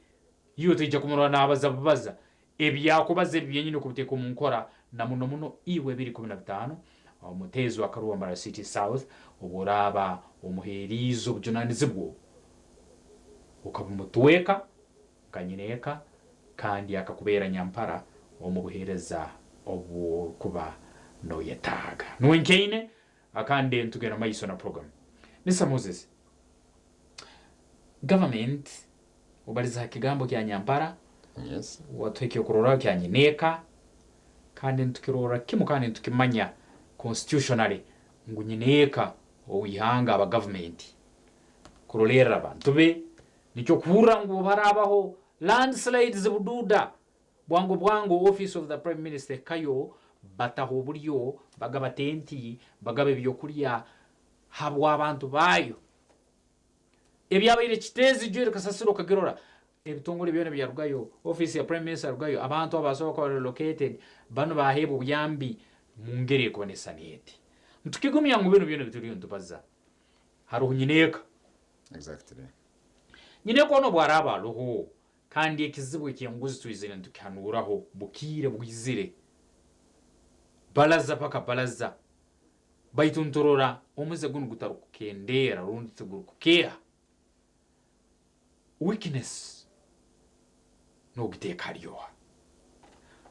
iyo tujja kumurwa nabaza ebyakubaze byenyine kubiteka mu nkora na muno iwe 215 omutezi wa karuwa Mbarara city south oburaba omuherizo bujunanizibwo ukabumutweka kanyineka kandi akakubera nyampara omubuhereza obu kuba no yetaga nwenkeine akande ntugena maiso na program Mr. Moses government ubaliza kigambo kya nyampara yes watweke kurora kya nyineka kandi ntukirora kimukandi ntukimanya constitutionally ngunyineka oyihanga aba government kurolera abantu be nicyo kura ngo barabaho landslides bududa bwango office of the prime minister kayo bataho buryo bagaba tenti bagabe byokurya habwa abantu bayo ebyabaire kitezi jere kasasiro kagirora ebitongole byone byarugayo office ya prime minister rugayo abantu abasoba ko relocated bano bahebo buyambi mungere ko nesaniyeti mtukigumya ngo bintu byone bituriyo ntubaza haruho nyineka exactly nyineko no bwaraba roho kandi ekizibu ekyanguzi twizire ntukanuraho bukire bwizire balaza paka balaza baituntorora omuze gunu gutarukendera rundi tugurukukera weakness no giteka ryoha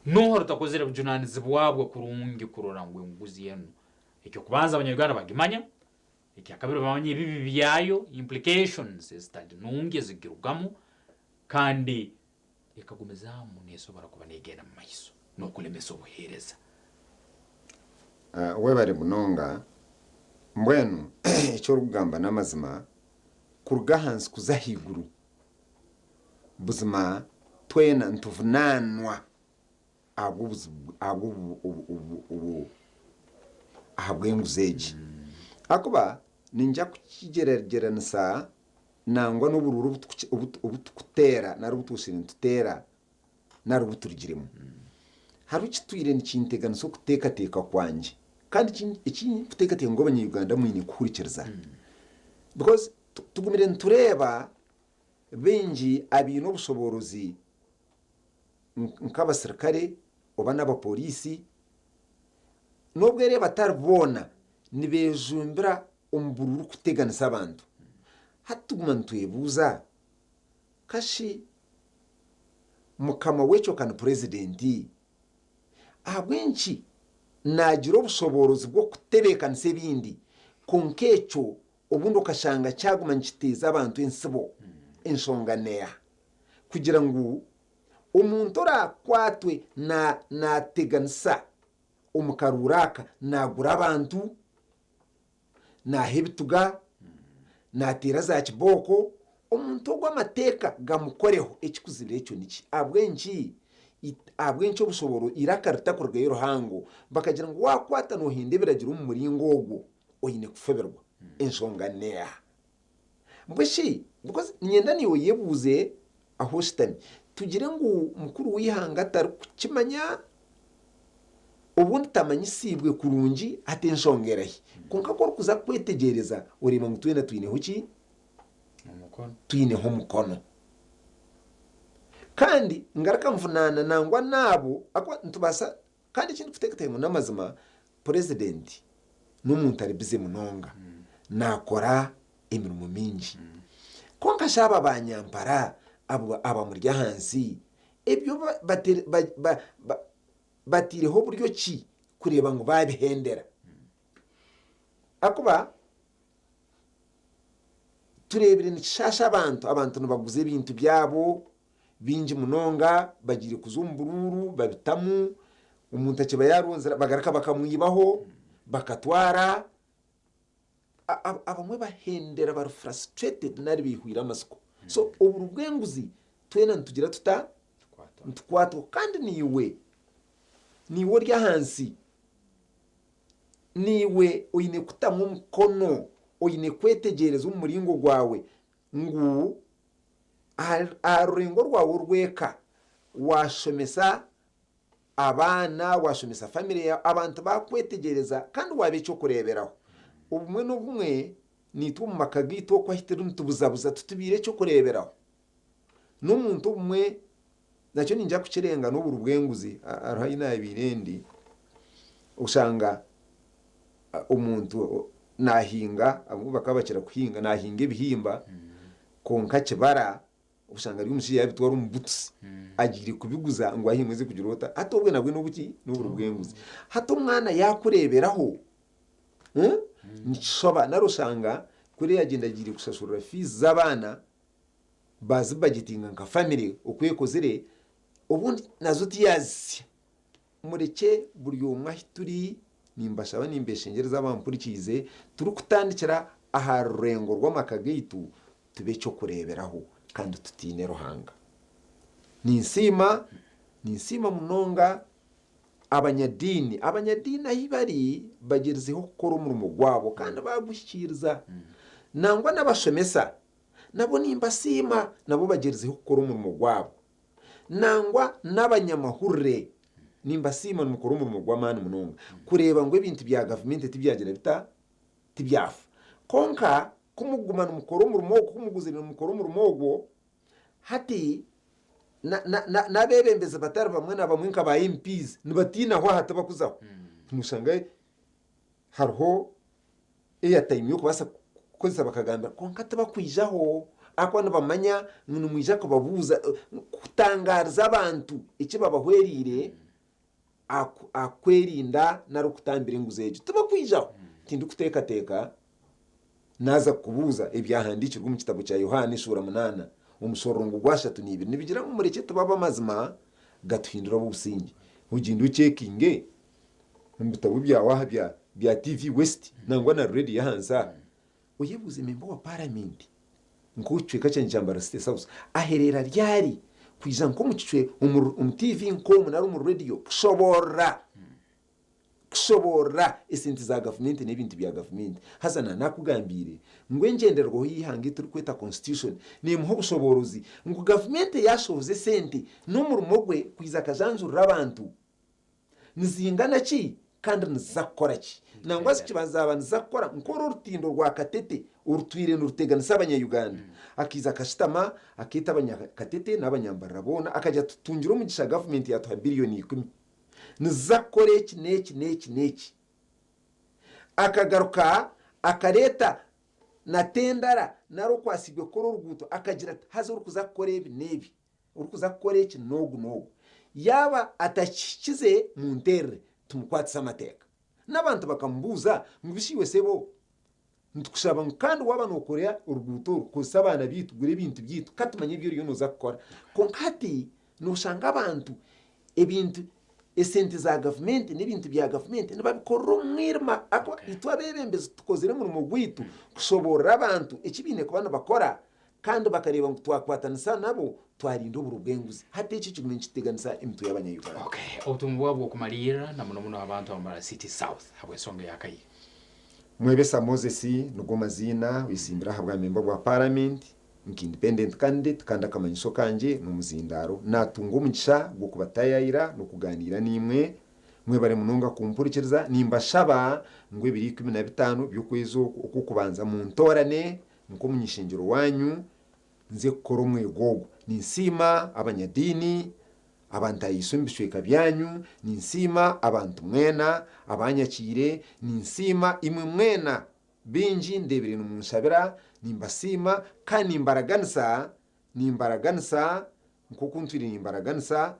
no horta kozera bujunanize bwabwo kurungi kurora ngwe nguzi yenu ekyo kubanza abanyarwanda bagimanya iki akabiro bamanye bibi byayo implications estad nungi zigirugamo kandi ekagumeza muneso barakuba negera maiso no kulemesa obuhereza webare munonga mbwenu icyo rugamba n'amazima kurugahansi kuzahiguru buzima twena ntuvunanwa ahabwenguzeji akuba ninja kukigeregeranisa nangwa n'ubururu ubutukutera narubutusini tutera narubuturigiremo harukitwire nikintegana so kutekateka kwanje kandi iki kutekateka ngo abanyarwanda mwine kuhurikiriza because tugumire ntureba benji abino busoborozi nk'abasirikare oba n'abapolisi nubwo rero batarubona nibejumbira umbururu kuteganisa abantu hatuguma ntwebuza kashi mukama wecho kan presidenti abwenchi nagira obusoborozi bwo kutebekanisa ebindi konkecho obundo kashanga cyaguma nkiteza abantu ensibo ensonga neya kugira ngo umuntu orakwatwe nateganisa omukaruraka nagura abantu nahebituga natera za kiboko omuntu ogw'amateeka gamukoreho ekikuzibira ekyo niki abwenki obusoboro iraka ritakurugayo ruhango bakagira ngo wakwata nohinda ebiragira omu muringo ogwo oine kufeberwa ensonga neya mbweshi because nyenda niwe yebuze aho shitami tugire ngo mukuru w'ihanga atari kukimanya ubundi tamanyisibwe kurungi ate ensongerahi konka ko kuza kwetegereza ureba ngo twena twineho ki twineho mukono kandi ngaraka mvunana nangwa nabo akwa ntubasa kandi kintu kuteketemo n'amazima president n'umuntu ari bize munonga nakora imirimo mingi konka shaba banyampara aba murya hansi ebyo batireho buryo ki kureba ngo babihendera akuba turebere nishasha abantu nibaguze ibintu byabo bingi munonga bagire kuzumbururu babitamu umuntu akiba yaronzera bagaraka bakamwibaho bakatwara abamwe bahendera bari frustrated nari bihwira amasiko so uburubwenguzi twena ntugira ntukwato kandi niwe rya hansi niwe oyine kutamu umukono oyine kwetegereza umuringo gwawe ngu arurengo rwawe rweka washomesa abana washomesa family ya abantu bakwetegereza kandi wabe cyo kureberaho ubumwe n'ubumwe nitwo mu makagito kwa hitero ntubuzabuza tutubire cyo kureberaho n'umuntu umwe nacyo ninja kukirenga n'uburubwenguzi arahina ibirendi usanga umuntu nahinga abo bakabakira kuhinga nahinga ibihimba konka kibara usanga ari umushi yabitwara umubutsi agire kubiguza ngo ahimweze kugira uta atobwe nabwe n'ubuki n'uburubwenguzi hato umwana yakureberaho nishoba narushanga kuri yagenda agire gusasura fees z'abana bazi budgetinga nka family ukwekozere ubundi nazo tiyazi mureke buri umwe ahituri nimbashaba nimbeshengereza abampurikize turi kutandikira aharengo rw'amakagaitu tube cyo kureberaho kandi tutine ruhanga ni insima munonga abanyadini ahibari bagerizeho gukora umurimo gwabo kandi bagushyikiriza nangwa n'abashomesa nabo nimba sima nabo bagerizeho gukora umurimo gwabo nangwa n'abanyamahurre nimba sima n'umukoro umurimo gw'amani munonga kureba ngo ibintu bya government tibyagira tibyafa konka kumugumana umukoro umurimo kumuguzira umukoro umurimo gwo hati nabebembeza batari bamwe na bamwe nka ba MPs nibatina aho hataba kuzaho nusanga hariho airtime yo kubasa kukozesa bakagamba konka tabakwijaho akwana bamanya nunu mwija ko babuza kutangariza abantu iki babahwerire akwerinda naro kutambira inguzejo tabakwijaho tindi kutekateka naza kubuza ibyahandikirwa mu kitabo cya Yohana sura 8 umusorongo gwashatu nibiri nibigira ngo mureke tubaba mazima gatuhindura busingi ugindu checking mu bitabo bya bya TV West nangwa na ready ya hansa uyebuze membo wa parliament nkucwe cyane cyambara State House aherera ryari kwiza nko mucwe TV nko munari mu radio kushobora isenti za government n'ibintu bya government hazana nakugambire ngwe ngenderwaho yihange turi kweta constitution ni muho bushoborozi ngo government yashoze senti n'umurimo gwe kwiza kajanjura abantu nizingana ki kandi nizakora ki nangwa zikibazaba nizakora nkoro rutindo rwa katete urutwire n'uruteganisa abanya-Uganda akiza kashitama akita abanya-katete n'abanyambarabona akajya tutungira umugisha government yatuha billion 10 nizakore iki neki akagaruka akareta na tendara naro kwasigwe koro ruguto akagira hazo urukuzakore ibi nebi urukuzakore iki nogu yaba atakikize mu ntere tumukwatsa amateka n'abantu bakambuza ngubishiwe sebo ntukushaba kandi waba nokorea uruguto kusabana bitu gure bintu byitu katumanye ibyo ryo nozakora konkati nushanga abantu ebintu esente za government n'ibintu bya government nibabikora umwirma akwa itwa bebembeze tukozere mu mugwitu kushobora abantu ekibine kubana bakora kandi bakareba ngo twakwatanisa nabo twarinda uburu bwenguzi hati iki kigumye kiteganisa imitu y'abanyayuganda. Ubutumwa bwo kumalira na muno abantu bamara City South habwe songa yakayi. Mwebesa Moses nugo mazina wisimbira habwa member wa parliament independent candidate kandi akamanyisho kanje mu muzindaro natunga umugisha gwo kubatayayira no kuganira nimwe mwe bare munonga kumpurikiriza nimba shaba ngwe 2015 by'ukwezo uko kubanza mu ntorane nuko munyishingiro wanyu nze kukora umwegogo ninsima abanyadini abantayisumbishweka byanyu ninsima abantu mwena abanyakire ninsima imwe mwena binji ndebere numushabira nimbasima kandi nimbaraganisa nkuko ntwiri nimbaraganisa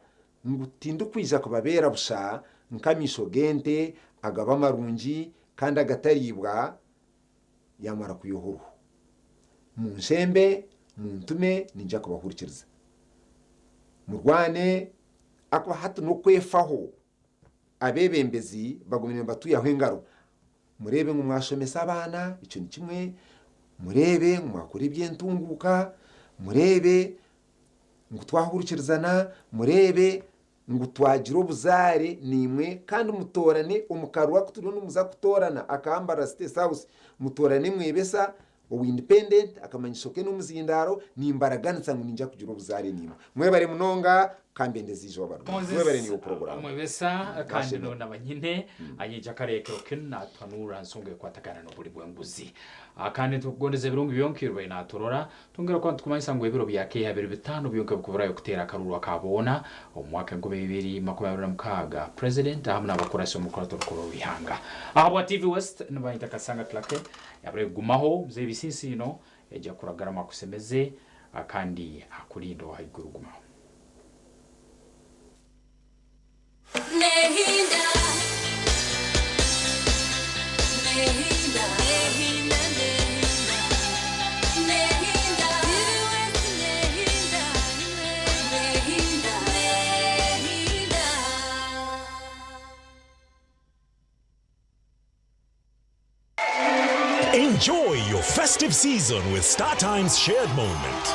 ngutindu kwija kubabera busha nkamisho gente agaba marungi kandi agataribwa yamara kuyohuru mu nshembe mu ntume ninja kubahurikiriza murwane ako hatu no kwefaho abebembezi bagumye batuye aho ingaro murebe ngo mwashomesa abana icyo ni kimwe murebe ngo mwakora ibyentunguka murebe ngo twahurukirizana murebe ngo twagira ubuzare nimwe kandi mutorane umukarwa kuturi n'umuza kutorana akambara State House mutorane mwebesa o independent akamanyishoke n'umuzindaro nimbaraganitsa ngo ninja kugira ubuzare nimwe mwebare munonga kambendezi joba mwebare ni program mwebesa kandi no nabanyine anyija karekero kinna twanura nsonge kwatakana no buri bwenguzi akandi tugondeze birungu byonkirwe naturora tungera kwa tukumanyisa ngo ebiro byake ya 2005 byonke bukuburayo kutera karuru akabona omwaka ngo 2026 president hamna abakorasi mu korato ko bihanga aho TV West n'abanyita kasanga clake yabre gumaho mze bisinsi no eja kuragarama kusemeze akandi akurindo haiguru gumaho Nehinda Nehinda Nehinda Nehinda Nehinda Nehinda Nehinda Enjoy your festive season with StarTime's Shared Moment.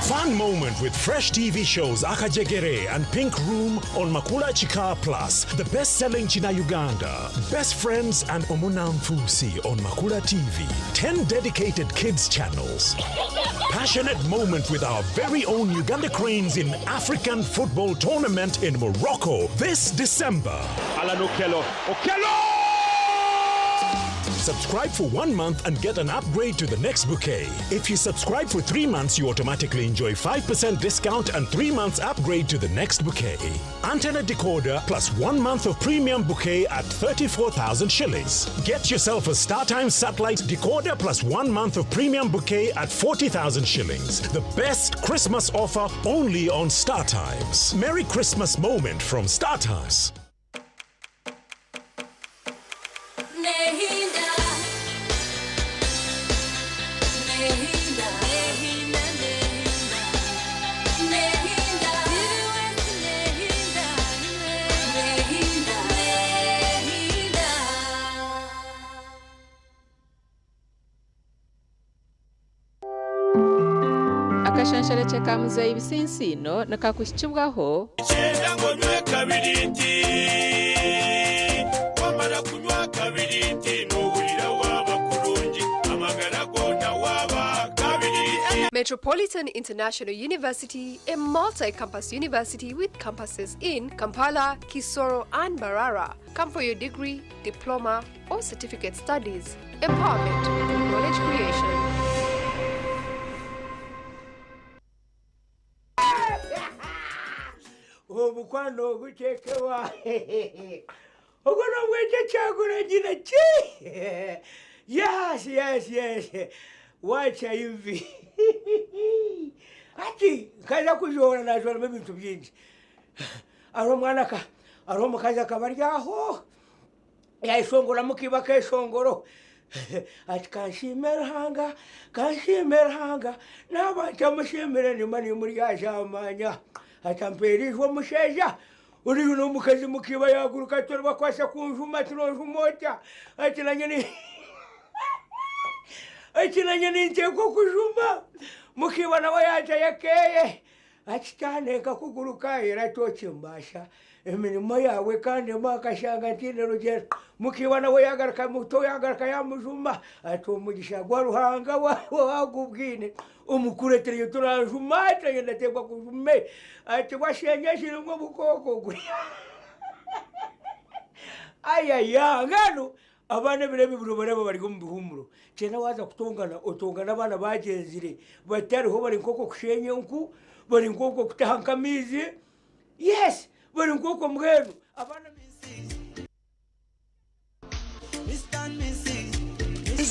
Fun moment with fresh TV shows Akajegere and Pink Room on Makula Chika Plus, the best-selling China Uganda. Best Friends and Omuna Mfusi on Makula TV. 10 dedicated kids channels. Passionate moment with our very own Uganda Cranes in African Football Tournament in Morocco this December. Alan Okello. Okello! Subscribe for 1 month and get an upgrade to the next bouquet. If you subscribe for 3 months, you automatically enjoy 5% discount and 3 months upgrade to the next bouquet. Antenna decoder plus 1 month of premium bouquet at 34,000 shillings. Get yourself a StarTimes satellite decoder plus 1 month of premium bouquet at 40,000 shillings. The best Christmas offer only on StarTimes. Merry Christmas moment from StarTimes. Nehinda Nehinda Nehinda Nehinda Nehinda Nehinda Nehinda Akashansharake ka muzeyi ibisinsino nakakushyibwaho icyenda ngo nywe kabiriti wamara kunywa kabiriti n'uburira waba kurungi amagara gona waba kabiriti. Metropolitan International University, a multi-campus university with campuses in Kampala, Kisoro and Mbarara. Come for your degree, diploma or certificate studies. Empowerment, knowledge creation. Obukwano guchekewa ogono mweche chagura jina chi yes wacha hivi ati kaza kujora na jora mebintu byinji aro mwana ka aro mukaza kabaryaho ya ishongora mukiba ka ishongoro ati kanshimera hanga nabacha mushimira ni mani muri yajamanya atamperijwe musheja uri no mukazi mukiba yaguruka torwa kwasha kunjuma turoje umota ati nanye ni ncheko kujuma mukibona we yaje yakeye akitaneka kuguruka yaratokimbasha imirimo yawe kandi makashanga tine rugero mukibona we yagaruka muto yagaruka yamujuma ati umugisha gwa ruhanga wagubwine umukuretere turanjuma ate ndategwa kujume ati washenyeshire ngo bukoko guri ayaya ngano abana birebe burubare bari mu bihumuro cyena waza kutongana otongana abana bagenzire batariho bari nkoko kushenye nku bari nkoko kutahanka mizi yes bari nkoko mbwenu abana Mr. and Mrs.